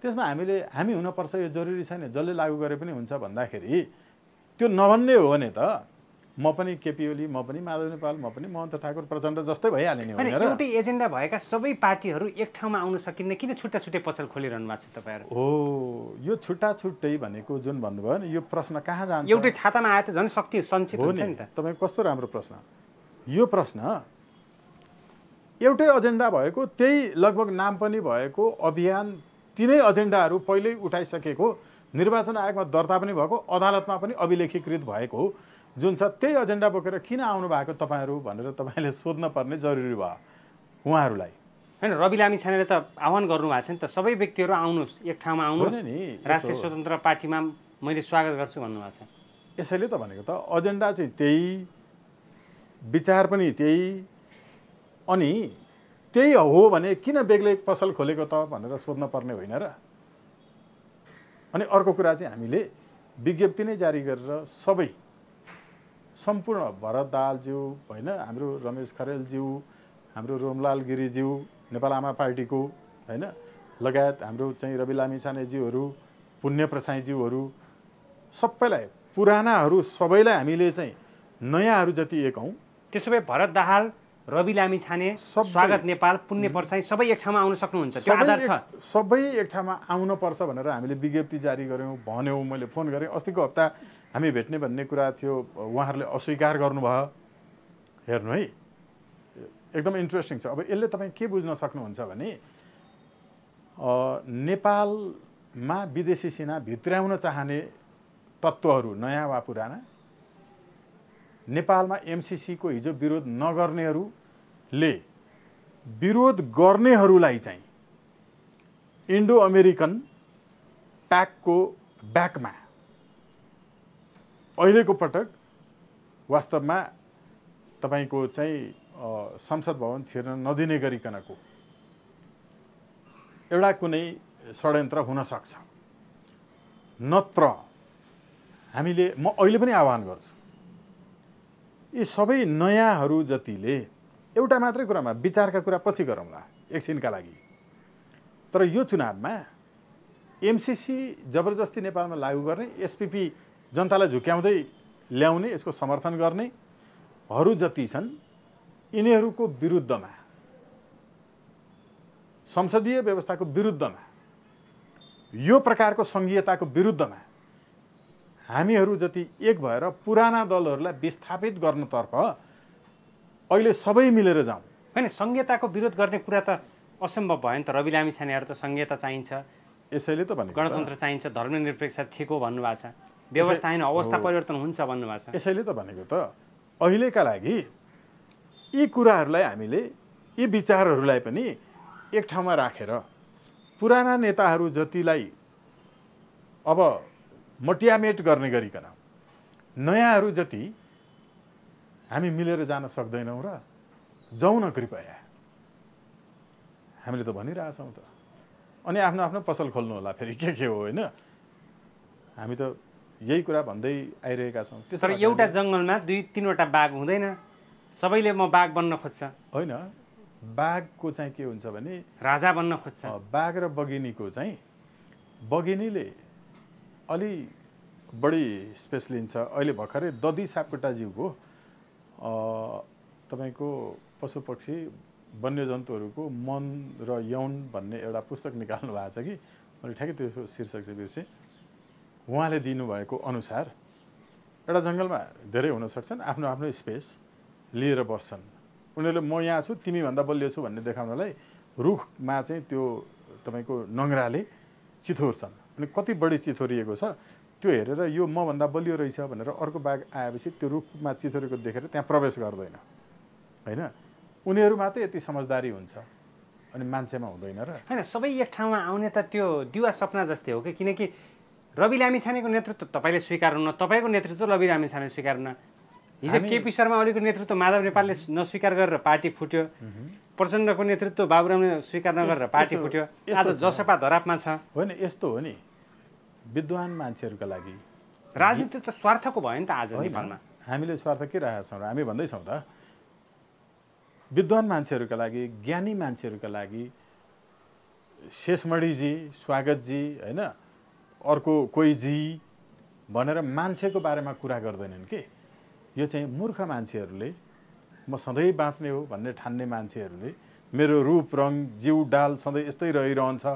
त्यसमा हामी हुनुपर्छ यो जरुरी छैन, जसले लागू गरे पनि हुन्छ भन्दाखेरि त्यो नभन्ने हो भने त म पनि केपी ओली, म पनि माधव नेपाल, म पनि महन्त ठाकुर, प्रचण्ड जस्तै भइहाल्यो नि। एउटै एजेन्डा भएका सबै पार्टीहरू एक ठाउँमा आउन सकिन्न, किन छुट्टा छुट्टै पसल खोलिरहनु भएको छ तपाईँहरू? हो, यो छुट्टा छुट्टै भनेको जुन भन्नुभयो नि, यो प्रश्न कहाँ जान्छ? एउटै छातामा आए त झन् शक्ति सञ्चित हुन्छ नि त। तपाईँको कस्तो राम्रो प्रश्न। यो प्रश्न एउटै एजेन्डा भएको, त्यही लगभग नाम पनि भएको अभियान, तिनै एजेन्डाहरू पहिल्यै उठाइसकेको, निर्वाचन आयोगमा दर्ता पनि भएको, अदालतमा पनि अभिलेखीकृत भएको जुन छ, त्यही एजेन्डा बोकेर किन आउनु भएको तपाईँहरू भनेर तपाईँले सोध्न पर्ने जरुरी भयो उहाँहरूलाई। होइन, रवि लामिछानेले त आह्वान गर्नुभएको छ नि त, सबै व्यक्तिहरू आउनुहोस्, एक ठाउँमा आउनुहोस्, नि राष्ट्रिय स्वतन्त्र पार्टीमा मैले स्वागत गर्छु भन्नुभएको छ। यसैले त भनेको त एजेन्डा चाहिँ त्यही, विचार पनि त्यही, अनि त्यही हो भने किन बेग्लै पसल खोलेको त भनेर सोध्न पर्ने होइन र? अनि अर्को कुरा चाहिँ हामीले विज्ञप्ति नै जारी गरेर सबै सम्पूर्ण भरत दाहालज्यू, होइन, हाम्रो रमेश खरेलज्यू, हाम्रो रोमलाल गिरिज्यू, नेपाल आमा पार्टीको, होइन, लगायत हाम्रो चाहिँ रवि लामिछानेज्यूहरू, पुण्य प्रसाईज्यूहरू, सबैलाई, पुरानाहरू सबैलाई हामीले चाहिँ नयाँहरू जति एक हौँ। त्यसो भए भरत दाहाल, रवि लामिछाने, स्वागत नेपाल, पुण्य प्रसाई सबै एक ठाउँमा आउन सक्नुहुन्छ? त्यो आधार छ? सबै एक ठाउँमा आउनुपर्छ भनेर हामीले विज्ञप्ति जारी गऱ्यौँ, भन्यौँ, मैले फोन गरेँ। अस्तिको हप्ता हामी भेट्ने भन्ने कुरा थियो, उहाँहरूले अस्वीकार गर्नुभयो। हेर्नु है, एकदम इन्ट्रेस्टिङ छ। अब यसले तपाईँ के बुझ्न सक्नुहुन्छ भने नेपालमा विदेशी सेना भित्र्याउन चाहने तत्त्वहरू, नयाँ वा पुराना, नेपालमा एमसीसीको हिजो विरोध नगर्नेहरूले विरोध गर्नेहरूलाई चाहिँ इन्डो अमेरिकन प्याकको ब्याकमा अहिलेको पटक वास्तवमा तपाईँको चाहिँ संसद भवन छिर्न नदिने गरिकनको एउटा कुनै षड्यन्त्र हुन सक्छ। नत्र हामीले, म अहिले पनि आह्वान गर्छु, यी सबै नयाँहरू जतिले एउटा मात्रै कुरामा विचारका कुरा पछि गरौँला एकछिनका लागि, तर यो चुनावमा एमसीसी जबरजस्ती नेपालमा लागू गर्ने, एसपीपी जनतालाई झुक्याउँदै ल्याउने, यसको समर्थन गर्नेहरू जति छन्, यिनीहरूको विरुद्धमा, संसदीय व्यवस्थाको विरुद्धमा, यो प्रकारको सङ्घीयताको विरुद्धमा हामीहरू जति एक भएर पुराना दलहरूलाई विस्थापित गर्नतर्फ अहिले सबै मिलेर जाउँ। होइन, संघीयताको विरोध गर्ने कुरा त असम्भव भयो नि त। रवि लामिछानेहरू त संघीयता चाहिन्छ, यसैले त भनेको, गणतन्त्र चाहिन्छ, धर्मनिरपेक्ष ठिक हो भन्नुभएको छ, व्यवस्था होइन अवस्था परिवर्तन हुन्छ भन्नुभएको छ। यसैले त भनेको त अहिलेका लागि यी कुराहरूलाई हामीले, यी विचारहरूलाई पनि एक ठाउँमा राखेर पुराना नेताहरू जतिलाई अब मटियामेट गर्ने गरिकन नयाँहरू जति हामी मिलेर जान सक्दैनौँ र जाउँ न कृपया। हामीले त भनिरहेछौँ त। अनि आफ्नो आफ्नो पसल खोल्नु होला, फेरि के हो, होइन? हामी त यही कुरा भन्दै आइरहेका छौँ। तर एउटा जङ्गलमा 2-3वटा बाघ हुँदैन, सबैले म बाघ बन्न खोज्छ। होइन, बाघको चाहिँ के हुन्छ भने राजा बन्न खोज्छ। बाघ र बगिनीको चाहिँ बगिनीले अलि बढी स्पेस लिन्छ। अहिले भर्खरै ददी सापकोटाज्यूको तपाईँको पशु पक्षी वन्यजन्तुहरूको मन र यौन भन्ने एउटा पुस्तक निकाल्नु भएको छ कि मैले ठ्याक्कै त्यो शीर्षक चाहिँ बिर्सेँ। उहाँले दिनुभएको अनुसार एउटा जङ्गलमा धेरै हुन सक्छन्, आफ्नो आफ्नो स्पेस लिएर बस्छन् उनीहरूले। म यहाँ छु, तिमीभन्दा बलियो छु भन्ने देखाउनलाई रुखमा चाहिँ त्यो तपाईँको नङ्ग्राले चिथोर्छन्। अनि कति बढी चिथोरिएको छ त्यो हेरेर यो मभन्दा बलियो रहेछ भनेर अर्को बाघ आएपछि त्यो रुखमा चिथोरेको देखेर त्यहाँ प्रवेश गर्दैन, होइन? उनीहरू मात्रै यति समझदारी हुन्छ, अनि मान्छेमा हुँदैन र। होइन, सबै एक ठाउँमा आउने त त्यो दिवा सपना जस्तै हो कि, किनकि रवि लामिछानेको नेतृत्व तपाईँले स्वीकार्नु, तपाईँको नेतृत्व रवि लामिछाने स्वीकार्नु। हिजो केपी शर्मा ओलीको नेतृत्व माधव नेपालले नस्वीकार गरेर पार्टी फुट्यो, प्रचण्डको नेतृत्व बाबुरामले स्वीकार नगरेर पार्टी फुट्यो, आज जसपा धरापमा छ। होइन, यस्तो हो नि, विद्वान मान्छेहरूका लागि राजनीति त स्वार्थको भयो नि त आज नेपालमा। हामीले स्वार्थ के राखेका छौँ र हामी भन्दैछौँ त विद्वान मान्छेहरूका लागि, ज्ञानी मान्छेहरूका लागि शेषमणिजी, स्वागतजी, होइन, अर्को कोही जी भनेर मान्छेको बारेमा कुरा गर्दैनन् के। यो चाहिँ मूर्ख मान्छेहरूले, म सधैँ बाँच्ने हो भन्ने ठान्ने मान्छेहरूले, मेरो रूप रङ जिउ डाल सधैँ यस्तै रहिरहन्छ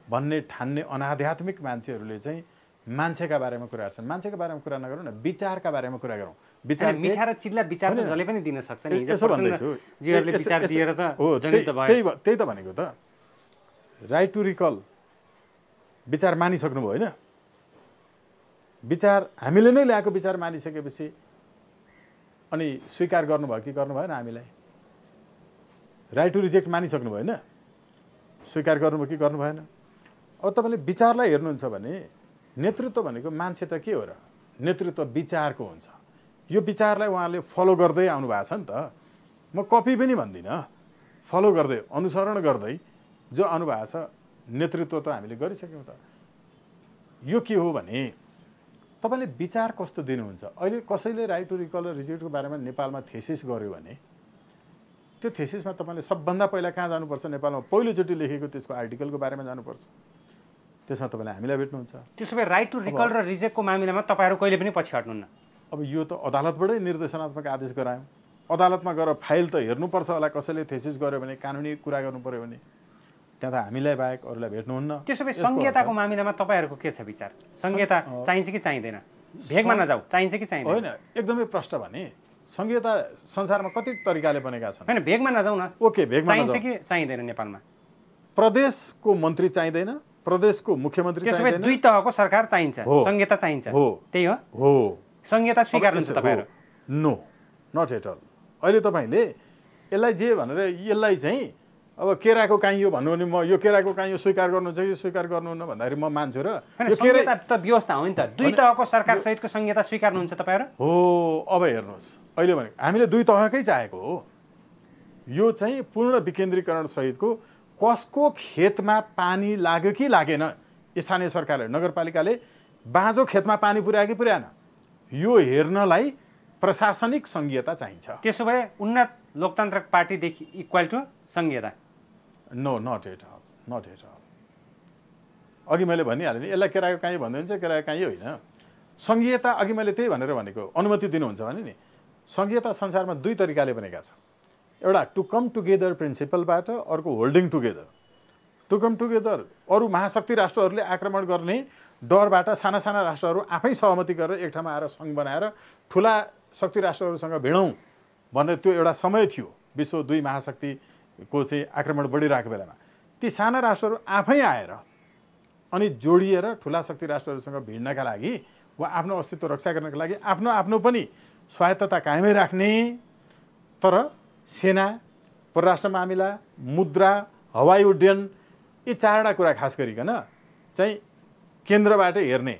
भन्ने ठान्ने अनाध्यात्मिक मान्छेहरूले चाहिँ मान्छेका बारेमा कुरा गर्छन्। मान्छेका बारेमा कुरा नगरौँ न, विचारका बारेमा कुरा गरौँ। विचार मिठा र चिल्ला विचार त जसले पनि दिन सक्छ नि। यसो भन्दैछु, त्यही त भनेको त, राइट टु रिकल विचार मानिसक्नुभयो होइन? विचार हामीले नै ल्याएको विचार मानिसकेपछि अनि स्वीकार गर्नुभयो कि गर्नु भएन? हामीलाई राइट टु रिजेक्ट मानिसक्नु भएन? स्वीकार गर्नुभयो कि गर्नु भएन? अब तपाईँले विचारलाई हेर्नुहुन्छ भने नेतृत्व भनेको मान्छे त के हो र? नेतृत्व विचारको हुन्छ। यो विचारलाई उहाँले फलो गर्दै आउनु भएको छ नि त। म कपी पनि भन्दिनँ, फलो गर्दै अनुसरण गर्दै जो आउनु भएको छ नेतृत्व त हामीले गरिसक्यौँ त। यो के हो भने तपाईँले विचार कस्तो दिनुहुन्छ। अहिले कसैले राइट टु रिकल र रिजेक्टको बारेमा नेपालमा थेसिस गर्यो भने त्यो थेसिसमा तपाईँले सबभन्दा पहिला कहाँ जानुपर्छ? नेपालमा पहिलोचोटि लेखेको त्यसको आर्टिकलको बारेमा जानुपर्छ। त्यसमा तपाईँले हामीलाई भेट्नुहुन्छ। त्यसो भए राइट टु रिकल र रिजेक्टको मामिलामा तपाईँहरू कहिले पनि पछि हट्नुहुन्न। अब यो त अदालतबाटै निर्देशनात्मक आदेश गरायौँ। अदालतमा गएर फाइल त हेर्नुपर्छ होला, कसैले थेसिस गर्यो भने, कानुनी कुरा गर्नु पर्यो भने। त्यहाँ त हामीलाई बाहेक अरूलाई भेट्नुहुन्न। त्यसो भए संहिताको मामिलामा तपाईँहरूको के छ विचार? संहिता चाहिन्छ कि चाहिँदैन? भेगमा नजाऊ, चाहिन्छ कि चाहिँदैन? होइन, एकदमै प्रश्न भने संहिता संसारमा कति तरिकाले बनेका छन्। होइन, भेगमा नजाऊ न। ओके, भेगमा चाहिन्छ कि चाहिँदैन? नेपालमा प्रदेशको मन्त्री चाहिँदैन, प्रदेशको मुख्यमन्त्री चाहिँदैन। दुई तहको सरकार चाहिन्छ, संहिता चाहिन्छ। त्यही हो? हो। संहिता स्वीकार्नुहुन्छ तपाईँहरू? No, not at all. अहिले तपाईँले यसलाई जे भनेर यसलाई चाहिँ अब केराको काइयो भन्नु भने म यो केराको काइयो स्वीकार गर्नुहुन्छ कि स्वीकार गर्नुहुन्न भन्दाखेरि म मान्छु र यो संहिता त व्यवस्था हो नि त। दुई तहको सरकार सहितको संहिता स्वीकार्नुहुन्छ तपाईँहरू? हो। अब हेर्नुहोस्, अहिले भने हामीले दुई तहकै चाहेको हो। यो चाहिँ पूर्ण विकेन्द्रीकरण सहितको कसको खेतमा पानी लाग्यो कि लागेन, स्थानीय सरकारले, नगरपालिकाले बाँझो खेतमा पानी पुर्यायो कि पुर्याएन, यो हेर्नलाई प्रशासनिक संहिता चाहिन्छ। त्यसो भए उन्नत लोकतान्त्रिक पार्टीदेखि इक्वल टु संहिता? No, not at all, not at all. अघि मैले भनिहालेँ नि, यसलाई केराको काहीँ भन्दै हुन्छ, केराको काहीँ होइन। संहिता अघि मैले त्यही भनेर भनेको, अनुमति दिनुहुन्छ भने नि संहिता संसारमा दुई तरिकाले बनेका छ। एउटा टु कम टुगेदर प्रिन्सिपलबाट, अर्को holding together. To come together अरू महाशक्ति राष्ट्रहरूले आक्रमण गर्ने डरबाट साना साना राष्ट्रहरू आफै सहमति गरेर एक ठाउँमा आएर सङ्घ बनाएर ठुला शक्ति राष्ट्रहरूसँग भिडौँ भन्ने त्यो एउटा समय थियो। विश्व दुई महाशक्तिको चाहिँ आक्रमण बढिरहेको बेलामा ती साना राष्ट्रहरू आफै आएर अनि जोडिएर ठुला शक्ति राष्ट्रहरूसँग भिड्नका लागि वा आफ्नो अस्तित्व रक्षा गर्नका लागि आफ्नो पनि स्वायत्तता कायमै राख्ने, तर सेना, परराष्ट्र मामिला, मुद्रा, हवाई उड्डयन, यी चारवटा कुरा खास गरिकन चाहिँ केन्द्रबाटै हेर्ने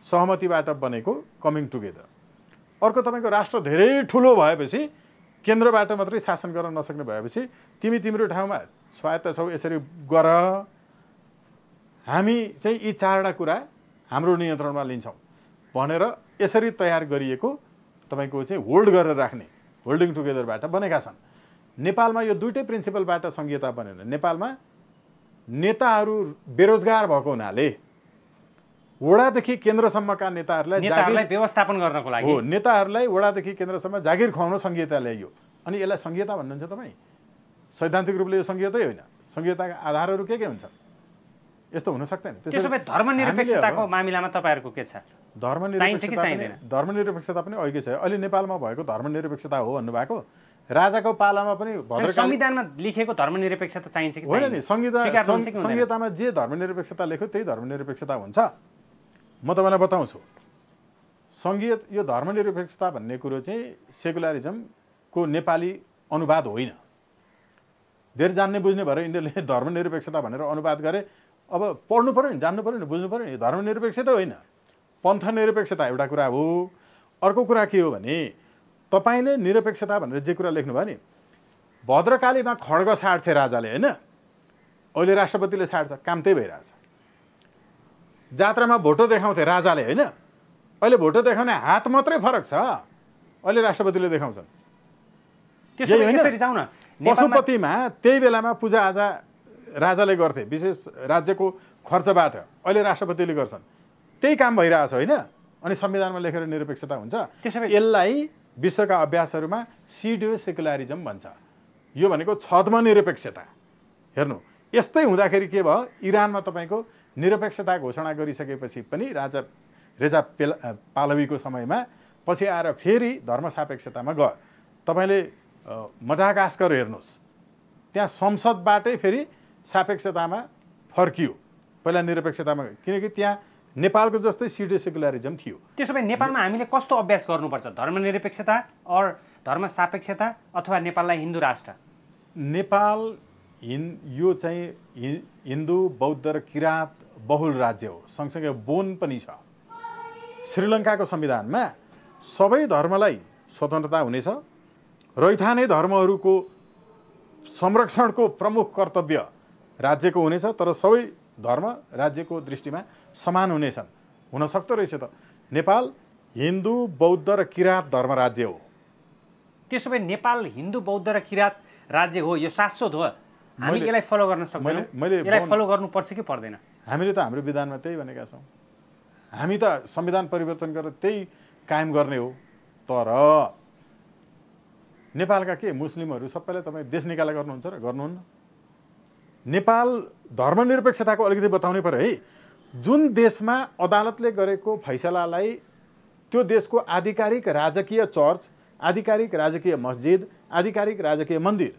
सहमतिबाट बनेको कमिङ टुगेदर। अर्को तपाईँको राष्ट्र धेरै ठुलो भएपछि, केन्द्रबाट मात्रै शासन गर्न नसक्ने भएपछि तिम्रो ठाउँमा स्वायत्त छौ, यसरी गर, हामी चाहिँ यी चारवटा कुरा हाम्रो नियन्त्रणमा लिन्छौँ। भनेर यसरी तयार गरिएको तपाईँको चाहिँ होल्ड गरेर राख्ने होल्डिङ टुगेदरबाट बनेका छन्। नेपालमा यो दुईटै प्रिन्सिपलबाट संहिता बनेन। नेपालमा नेताहरू बेरोजगार भएको हुनाले वडादेखि केन्द्रसम्मका नेताहरूलाई व्यवस्थापन गर्नको लागि हो, नेताहरूलाई वडादेखि केन्द्रसम्म जागिर खुवाउन संहिता ल्याइयो। अनि यसलाई संहिता भन्नुहुन्छ तपाईँ? सैद्धान्तिक रूपले यो संहितै होइन। संहिताका आधारहरू के हुन्छन्? यस्तो हुन सक्दैन। त्यसो भए धर्मनिरपेक्षताको मामिलामा तपाईँहरूको के छ? धर्मनिरपेक्षता पनि अहिले छ। अहिले नेपालमा भएको धर्मनिरपेक्षता हो भन्नुभएको राजाको पालामा पनि संविधानमा लेखेको धर्मनिरपेक्षता चाहिन्छ कि होइन नि? संहितामा जे धर्मनिरपेक्षता लेख्यो त्यही धर्मनिरपेक्षता हुन्छ। म तपाईँलाई बताउँछु। संघीय यो धर्मनिरपेक्षता भन्ने कुरो चाहिँ सेकुलरिजमको नेपाली अनुवाद होइन। धेरै जान्ने बुझ्ने भएर यिनीहरूले धर्मनिरपेक्षता भनेर अनुवाद गरे। अब पढ्नु पऱ्यो नि, जान्नु पऱ्यो नि, बुझ्नु पऱ्यो नि। धर्मनिरपेक्षता होइन, पन्थ निरपेक्षता एउटा कुरा हो। अर्को कुरा के हो भने तपाईँले निरपेक्षता भनेर जे कुरा लेख्नुभयो नि, भद्रकालीमा खड्ग साड्थे राजाले होइन, अहिले राष्ट्रपतिले साड्छ। काम त्यही भइरहेछ। जात्रामा भोटो देखाउँथे राजाले होइन, अहिले भोटो देखाउने हात मात्रै फरक छ, अहिले राष्ट्रपतिले देखाउँछन्। पशुपतिमा त्यही बेलामा पूजाआजा राजाले गर्थे, विशेष राज्यको खर्चबाट, अहिले राष्ट्रपतिले गर्छन्। त्यही काम भइरहेछ होइन। अनि संविधानमा लेखेर निरपेक्षता हुन्छ। यसलाई विश्वका अभ्यासहरूमा सिडियो सेकुलरिजम भन्छ। यो भनेको छद्म निरपेक्षता। हेर्नु, यस्तै हुँदाखेरि के भयो, इरानमा तपाईँको निरपेक्षता घोषणा गरिसकेपछि पनि राजा रेजा पालवीको समयमा पछि आएर फेरि धर्मसापेक्षतामा गयो। तपाईँले मडागास्कर हेर्नुहोस्, त्यहाँ संसदबाटै फेरि सापेक्षतामा फर्कियो। पहिला निरपेक्षतामा, किनकि त्यहाँ नेपालको जस्तै सिडियो सेकुलरिजम थियो। त्यसो भए नेपालमा हामीले कस्तो अभ्यास गर्नुपर्छ? धर्मनिरपेक्षता और धर्मसापेक्षता अथवा नेपाललाई हिन्दू राष्ट्र? नेपाल यो चाहिँ हिन्दू बौद्ध र किराँत बहुल राज्य हो। सँगसँगै बोन पनि छ। श्रीलङ्काको संविधानमा सबै धर्मलाई स्वतन्त्रता हुनेछ। रैथाने धर्महरूको संरक्षणको प्रमुख कर्तव्य राज्यको हुनेछ, तर सबै धर्म राज्यको दृष्टिमा समान हुनेछन्। हुन सक्दो रहेछ त। नेपाल हिन्दू बौद्ध र किराँत धर्म राज्य हो। त्यसो भए नेपाल हिन्दू बौद्ध र किराँत राज्य हो, यो शाश्वत हो। हामी यसलाई फलो गर्न सक्दैनौँ? यसलाई फलो गर्नुपर्छ कि पर्दैन? हामीले त हाम्रो विधानमा त्यही भनेका छौँ। हामी त संविधान परिवर्तन गरेर त्यही कायम गर्ने हो। तर नेपालका के मुस्लिमहरू सबैलाई तपाईँ देश निकाला गर्नुहुन्छ र गर्नुहुन्न? नेपाल धर्मनिरपेक्षताको अलिकति बताउनै पर्यो है। जुन देशमा अदालतले गरेको फैसलालाई त्यो देशको आधिकारिक राजकीय चर्च, आधिकारिक राजकीय मस्जिद, आधिकारिक राजकीय मन्दिर,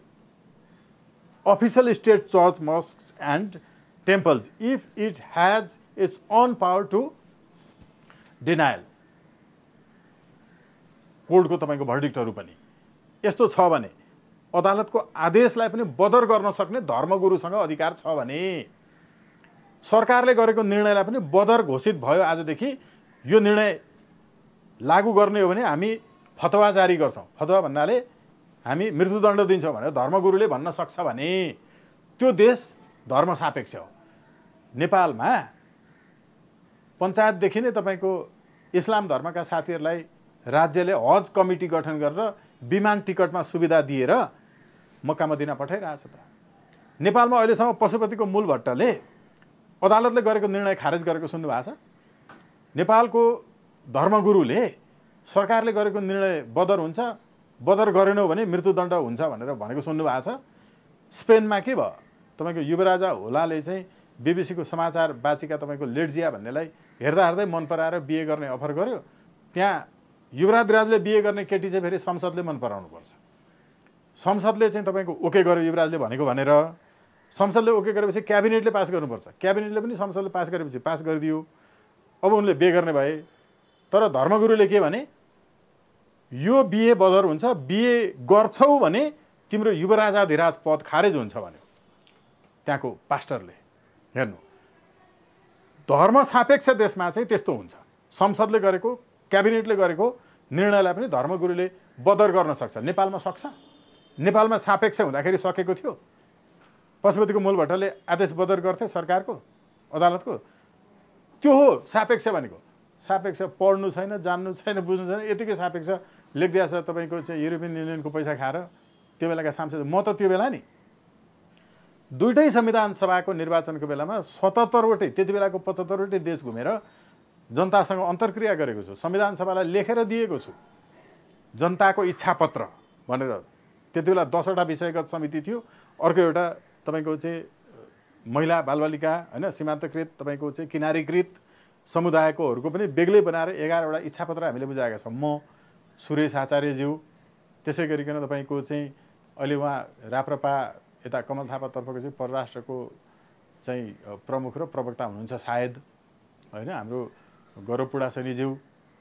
official state church, mosques and temples, if it has its own power to denial, कोर्टको तपाईँको भर्डिक्टहरू पनि यस्तो छ भने, अदालतको आदेशलाई पनि बदर गर्न सक्ने धर्मगुरुसँग अधिकार छ भने, सरकारले गरेको निर्णयलाई पनि बदर घोषित भयो आजदेखि, यो निर्णय लागू गर्ने हो भने हामी फतवा जारी गर्छौँ। फतवा भन्नाले हामी मृत्युदण्ड दिन्छौँ भनेर धर्मगुरुले भन्न सक्छ भने त्यो देश धर्मसापेक्ष हो। नेपालमा पञ्चायतदेखि नै तपाईँको इस्लाम धर्मका साथीहरूलाई राज्यले हज कमिटी गठन गरेर विमान टिकटमा सुविधा दिएर मक्का मदिना पठाइरहेछ त। नेपालमा अहिलेसम्म पशुपतिको मूल भट्टले अदालतले गरेको निर्णय खारेज गरेको सुन्नु भएको छ? नेपालको धर्मगुरुले सरकारले गरेको निर्णय बदर हुन्छ, बदर गरेनौ भने मृत्युदण्ड हुन्छ भनेर भनेको सुन्नु भएको छ? स्पेनमा के भयो, तपाईँको युवराजा होलाले चाहिँ बीबीसीको समाचार बाचिका तपाईँको लेड्जिया भन्नेलाई हेर्दा हेर्दै मन पराएर बिहे गर्ने अफर गर्यो। त्यहाँ युवराजले बिहे गर्ने केटी चाहिँ फेरि संसदले मन पराउनुपर्छ। संसदले चाहिँ तपाईँको ओके गर्यो युवराजले भनेको भनेर, संसदले ओके गरेपछि क्याबिनेटले पास गर्नुपर्छ। क्याबिनेटले पनि संसदले पास गरेपछि पास गरिदियो। अब उनले बिहे गर्ने भए। तर धर्मगुरुले के भने, यो बिहे बदर हुन्छ, बिहे गर्छौ भने तिम्रो युवराजाधिराज पद खारेज हुन्छ भन्यो त्यहाँको पास्टरले। हेर्नु, धर्मसापेक्ष देशमा चाहिँ त्यस्तो हुन्छ। संसदले गरेको, क्याबिनेटले गरेको निर्णयलाई पनि धर्मगुरुले बदर गर्न सक्छ। नेपालमा सक्छ? नेपालमा सापेक्ष हुँदाखेरि सकेको थियो? पशुपतिको मूलभट्टले आदेश बदर गर्थे सरकारको, अदालतको? त्यो हो सापेक्ष भनेको। सापेक्ष पढ्नु छैन, जान्नु छैन, बुझ्नु छैन, यतिकै सापेक्ष लेखिदिएको छ तपाईँको चाहिँ युरोपियन युनियनको पैसा खाएर त्यो बेलाका सांसद। म त त्यो बेला नि दुईटै संविधान सभाको निर्वाचनको बेलामा 77वटै त्यति बेलाको 75वटै देश घुमेर जनतासँग अन्तर्क्रिया गरेको छु, संविधान सभालाई लेखेर दिएको छु जनताको इच्छापत्र भनेर। त्यति बेला 10वटा विषयगत समिति थियो, अर्को एउटा तपाईँको चाहिँ महिला बालबालिका होइन सीमान्तकृत तपाईँको चाहिँ किनारीकृत समुदायकोहरूको पनि बेग्लै बनाएर 11वटा इच्छापत्र हामीले बुझाएका छौँ। म सुरेश आचार्यज्यू, त्यसै गरिकन तपाईँको चाहिँ अहिले उहाँ राप्रपा यता कमल थापातर्फको चाहिँ परराष्ट्रको चाहिँ प्रमुख र प्रवक्ता हुनुहुन्छ सायद होइन, हाम्रो गौरव पुडासनीज्यू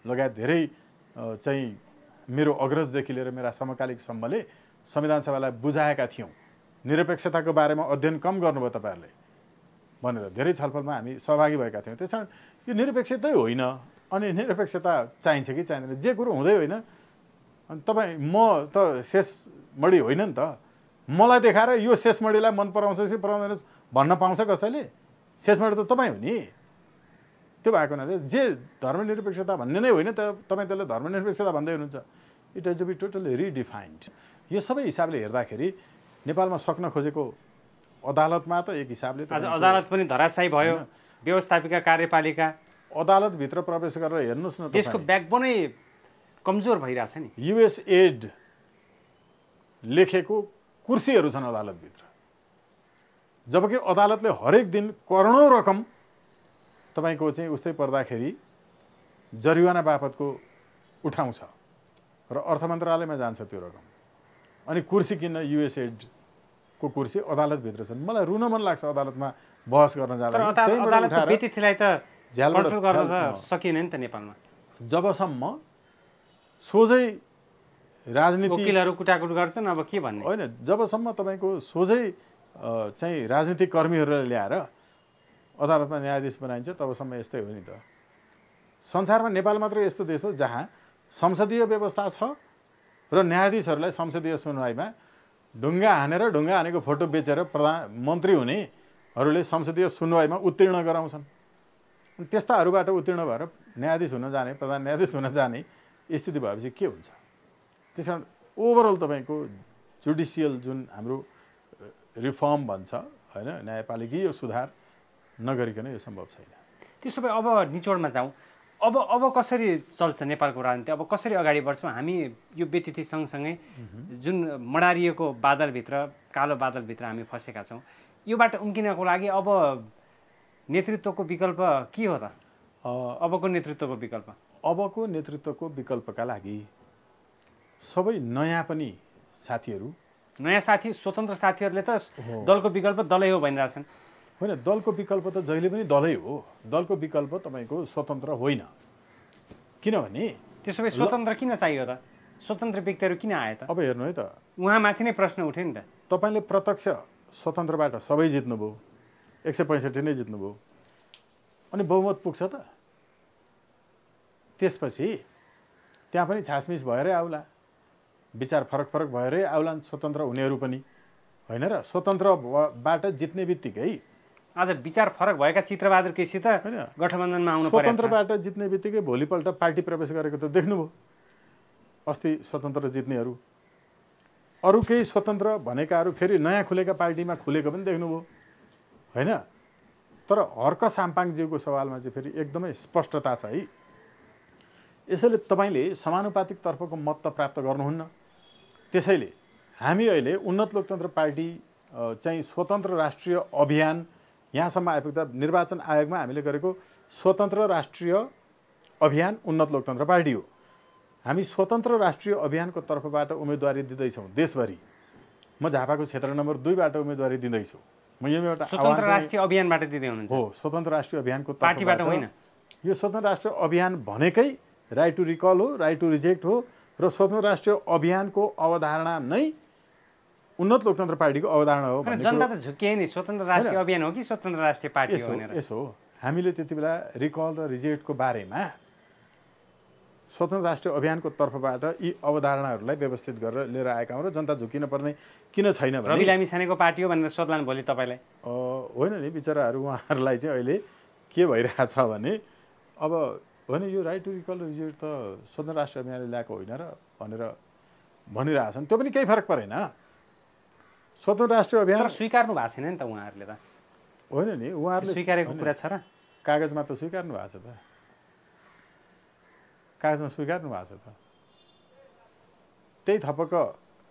लगायत धेरै चाहिँ मेरो अग्रजदेखि लिएर मेरा समकालिकसम्मले संविधान सभालाई बुझाएका थियौँ। निरपेक्षताको बारेमा अध्ययन कम गर्नुभयो तपाईँहरूले भनेर धेरै छलफलमा हामी सहभागी भएका थियौँ। त्यस कारण यो निरपेक्षतै होइन, अनि निरपेक्षता चाहिन्छ कि चाहिँदैन जे कुरो हुँदै होइन। अनि तपाईँ म त शेषमढी होइन नि त, मलाई देखाएर यो शेषमढीलाई मन पराउँछ कि पराउँदैनस् भन्न पाउँछ कसैले? शेषमढी त तपाईँ हो नि। त्यो भएको हुनाले जे धर्मनिरपेक्षता भन्ने नै होइन त तपाईँ त्यसलाई धर्मनिरपेक्षता भन्दै हुनुहुन्छ। It has to be totally redefined. यो सबै हिसाबले हेर्दाखेरि नेपालमा सक्न खोजेको अदालतमा त एक हिसाबले आज अदालत पनि धराशायी भयो, व्यवस्थापिका कार्यपालिका अदालतभित्र प्रवेश गरेर हेर्नुहोस् न, देशको ब्याकबोनै कमजोर भइरहेछ नि। युएसएड लेखेको कुर्सीहरू छन् अदालतभित्र, जबकि अदालतले हरेक दिन करोडौँ रकम तपाईँको चाहिँ उस्तै पर्दाखेरि जरिवाना बापतको उठाउँछ र अर्थ मन्त्रालयमा जान्छ त्यो रकम। अनि कुर्सी किन्न युएसएडको कुर्सी अदालतभित्र छन्। मलाई रुन मन लाग्छ अदालतमा बहस गर्न जाँदा। अदालतको व्यतिथिलाई त कन्ट्रोल गर्न त सकिएन नि त नेपालमा। जबसम्म सोझै राजनीति वकिलहरू कुटाकुट गर्छन्, अब के भन्ने होइन, जबसम्म तपाईँको सोझै चाहिँ राजनीतिक कर्मीहरूलाई ल्याएर अदालतमा न्यायाधीश बनाइन्छ तबसम्म यस्तै हो नि त। संसारमा नेपाल मात्र यस्तो देश हो जहाँ संसदीय व्यवस्था छ र न्यायाधीशहरूलाई संसदीय सुनवाईमा ढुङ्गा हानेर ढुङ्गा हानेको फोटो बेचेर प्रधानमन्त्री हुनेहरूले संसदीय सुनवाईमा उत्तीर्ण गराउँछन्। त्यस्ताहरूबाट उत्तीर्ण भएर न्यायाधीश हुन जाने, प्रधान न्यायाधीश हुन जाने स्थिति भएपछि के हुन्छ? त्यस कारण ओभरअल तपाईँको जुडिसियल जुन हाम्रो रिफर्म भन्छ होइन, न्यायपालिकीय सुधार नगरिकन यो सम्भव छैन। त्यसो भए अब निचोडमा जाउँ। अब कसरी चल्छ नेपालको राजनीति? अब कसरी अगाडि बढ्छौँ? हामी यो व्यतिथि सँगसँगै जुन मडारिएको बादलभित्र, कालो बादलभित्र हामी फँसेका छौँ, योबाट उम्किनको लागि अब नेतृत्वको विकल्प के हो त? अबको नेतृत्वको विकल्प? अबको नेतृत्वको विकल्पका लागि सबै नयाँ पनि साथीहरू, नयाँ साथी, स्वतन्त्र साथीहरूले त दलको विकल्प दलै हो भनिरहेछन्। होइन, दलको विकल्प त जहिले पनि दलै हो। दलको विकल्प तपाईँको स्वतन्त्र होइन। किनभने त्यसो भए स्वतन्त्र किन चाहियो त? स्वतन्त्र व्यक्तिहरू किन आए त? अब हेर्नु है त, उहाँमाथि नै प्रश्न उठ्यो नि त। तपाईँले प्रत्यक्ष स्वतन्त्रबाट सबै जित्नुभयो, 165 नै जित्नुभयो, अनि बहुमत पुग्छ त? त्यसपछि त्यहाँ पनि छासमिस भएरै आउला, विचार फरक फरक भएरै आउलान् स्वतन्त्र हुनेहरू पनि, होइन र? स्वतन्त्रबाट जित्ने बित्तिकै आज विचार फरक भएका चित्रबहादुर केसी त गठबन्धनमा आउनु पर्यो। स्वतन्त्रबाट जित्ने बित्तिकै भोलिपल्ट पार्टी प्रवेश गरेको त देख्नुभयो। अस्ति स्वतन्त्र जित्नेहरू, अरू केही स्वतन्त्र भनेकाहरू फेरि नयाँ खुलेका पार्टीमा खुलेको पनि देख्नुभयो, होइन? तर हर्क साम्पाङज्यूको सवालमा चाहिँ फेरि एकदमै स्पष्टता छ है। यसैले तपाईँले समानुपातिक तर्फको मत त प्राप्त गर्नुहुन्न। त्यसैले हामी अहिले उन्नत लोकतन्त्र पार्टी चाहिँ स्वतन्त्र राष्ट्रिय अभियान यहाँसम्म आइपुग्दा निर्वाचन आयोगमा हामीले गरेको स्वतन्त्र राष्ट्रिय अभियान उन्नत लोकतन्त्र पार्टी हो। हामी स्वतन्त्र राष्ट्रिय अभियानको तर्फबाट उम्मेदवारी दिँदैछौँ देशभरि। म झापाको क्षेत्र नम्बर 2बाट उम्मेदवारी दिँदैछु। म यो एउटा स्वतन्त्र राष्ट्रिय अभियानबाट दिँदै हुनुहुन्छ? हो, स्वतन्त्र राष्ट्रिय अभियानको पार्टीबाट होइन। यो स्वतन्त्र राष्ट्रिय अभियान भनेकै राइट टु रिकल हो, राइट टु रिजेक्ट हो, र स्वतन्त्र राष्ट्रिय अभियानको अवधारणा नै उन्नत लोकतन्त्र पार्टीको अवधारणा हो। जनता त झुकिए नि, स्वतन्त्र राष्ट्रिय अभियान हो कि स्वतन्त्र राष्ट्रिय पार्टी हो भनेर। यसो हामीले त्यति बेला रिकल र रिजेक्टको बारेमा स्वतन्त्र राष्ट्रिय अभियानको तर्फबाट यी अवधारणाहरूलाई व्यवस्थित गरेर लिएर आएका हौँ र जनता झुकिन पर्ने किन छैन भने रवि लामिछानेको पार्टी हो भनेर सोध्लान् भोलि तपाईँलाई? होइन नि, बिचराहरू उहाँहरूलाई चाहिँ अहिले के भइरहेछ भने अब होइन यो राइट टु रिकल रिजेक्ट त स्वतन्त्र राष्ट्रिय अभियानले ल्याएको होइन र भनेर भनिरहेछन्। त्यो पनि केही फरक परेन। स्वतन्त्र राष्ट्रिय अभियान स्वीकार्नु भएको छैन नि त उहाँहरूले त। होइन नि, उहाँहरूले स्वीकारेको कुरा छ र? कागजमा त स्वीकार्नु भएको छ त, कागजमा स्वीकार्नु भएको छ त। त्यही थपक्क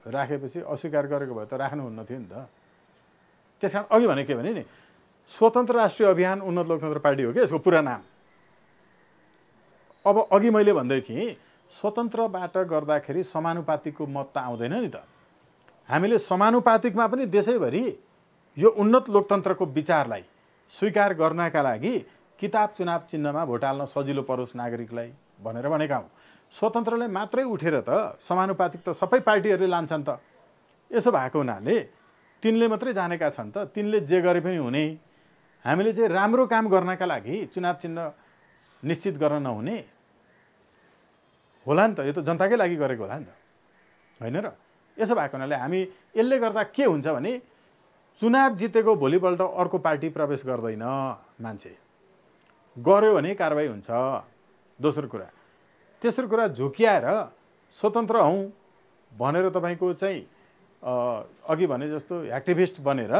राखेपछि अस्वीकार गरेको भए त राख्नुहुन्न थियो नि त। त्यस कारण अघि भने के भने नि, स्वतन्त्र राष्ट्रिय अभियान उन्नत लोकतन्त्र पार्टी हो कि यसको पुरा नाम। अब अघि मैले भन्दै थिएँ स्वतन्त्रबाट गर्दाखेरि समानुपातिकको मत त आउँदैन नि त। हामीले समानुपातिकमा पनि देशैभरि यो उन्नत लोकतन्त्रको विचारलाई स्वीकार गर्नका लागि किताब चुनाव चिन्हमा भोट हाल्न सजिलो परोस् नागरिकलाई भनेर भनेका हौँ। स्वतन्त्रले मात्रै उठेर त समानुपातिक त सबै पार्टीहरूले लान्छन् त। यसो भएको हुनाले तिनले मात्रै जानेका छन् त, तिनले जे गरे पनि हुने। हामीले चाहिँ राम्रो काम गर्नका लागि चुनाव चिन्ह निश्चित गर्न नहुने होला नि त। यो त जनताकै लागि गरेको होला नि त, होइन र? यसो भएको हुनाले हामी यसले गर्दा के हुन्छ भने चुनाव जितेको भोलिपल्ट अर्को पार्टी प्रवेश गर्दैन मान्छे, गर्यो भने कारबाही हुन्छ। दोस्रो कुरा, तेस्रो कुरा, झुक्याएर स्वतन्त्र हौँ भनेर तपाईँको चाहिँ अघि भने जस्तो एक्टिभिस्ट बनेर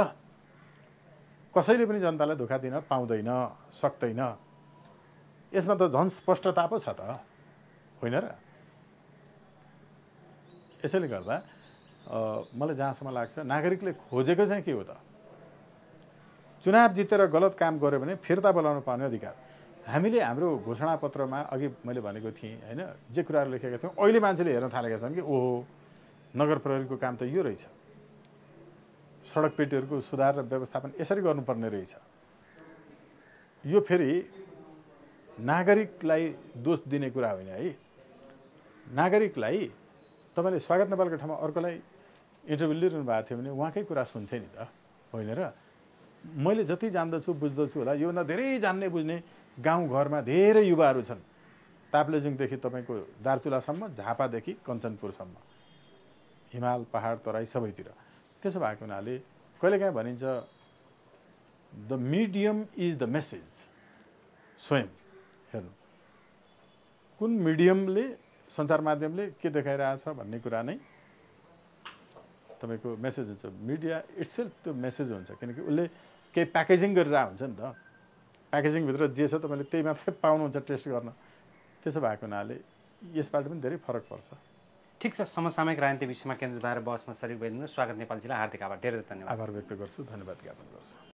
कसैले पनि जनतालाई धोका दिन पाउँदैन, सक्दैन। यसमा त झन् स्पष्टता पो छ त, होइन र? यसैले गर्दा मलाई जहाँसम्म लाग्छ नागरिकले खोजेको चाहिँ के हो त? चुनाव जितेर गलत काम गर्यो भने फिर्ता बोलाउन पाउने अधिकार। हामीले हाम्रो घोषणापत्रमा अघि मैले भनेको थिएँ होइन, जे कुराहरू लेखेका थियौँ अहिले मान्छेले हेर्न थालेका छन् कि ओहो नगर प्रहरीको काम त यो रहेछ, सडक पेटीहरूको सुधार र व्यवस्थापन यसरी गर्नुपर्ने रहेछ। यो फेरि नागरिकलाई दोष दिने कुरा होइन है। नागरिकलाई तपाईँले स्वागत नेपालको ठाउँमा अर्कोलाई इन्टरभ्यू लिइरहनु भएको थियो भने उहाँकै कुरा सुन्थे नि त, होइन र? मैले जति जान्दछु बुझ्दछु होला, योभन्दा धेरै जान्ने बुझ्ने गाउँघरमा धेरै युवाहरू छन्। ताप्लेजुङदेखि तपाईँको दार्चुलासम्म, झापादेखि कञ्चनपुरसम्म, हिमाल पहाड तराई सबैतिर। त्यसो भएको हुनाले कहिलेकाहीँ भनिन्छ the medium is the message. स्वयं हेर्नु कुन मिडियमले, सञ्चार माध्यमले के देखाइरहेछ भन्ने कुरा नै तपाईँको मेसेज हुन्छ। मिडिया इट्सेल्फ त्यो मेसेज हुन्छ, किनकि उसले केही प्याकेजिङ गरिरहेको हुन्छ नि त। प्याकेजिङभित्र जे छ तपाईँले त्यही मात्रै पाउनुहुन्छ टेस्ट गर्न। त्यसो भएको हुनाले यसबाट पनि धेरै फरक पर्छ। ठिक छ, समसामयिक राजनीति विषयमा केन्द्रित भएर बहसमा सरिक भइदिनु स्वागत नेपाल जिल्ला हार्दिक आभार, धेरै धेरै धन्यवाद। आभार व्यक्त गर्छु, धन्यवाद ज्ञापन गर्छु।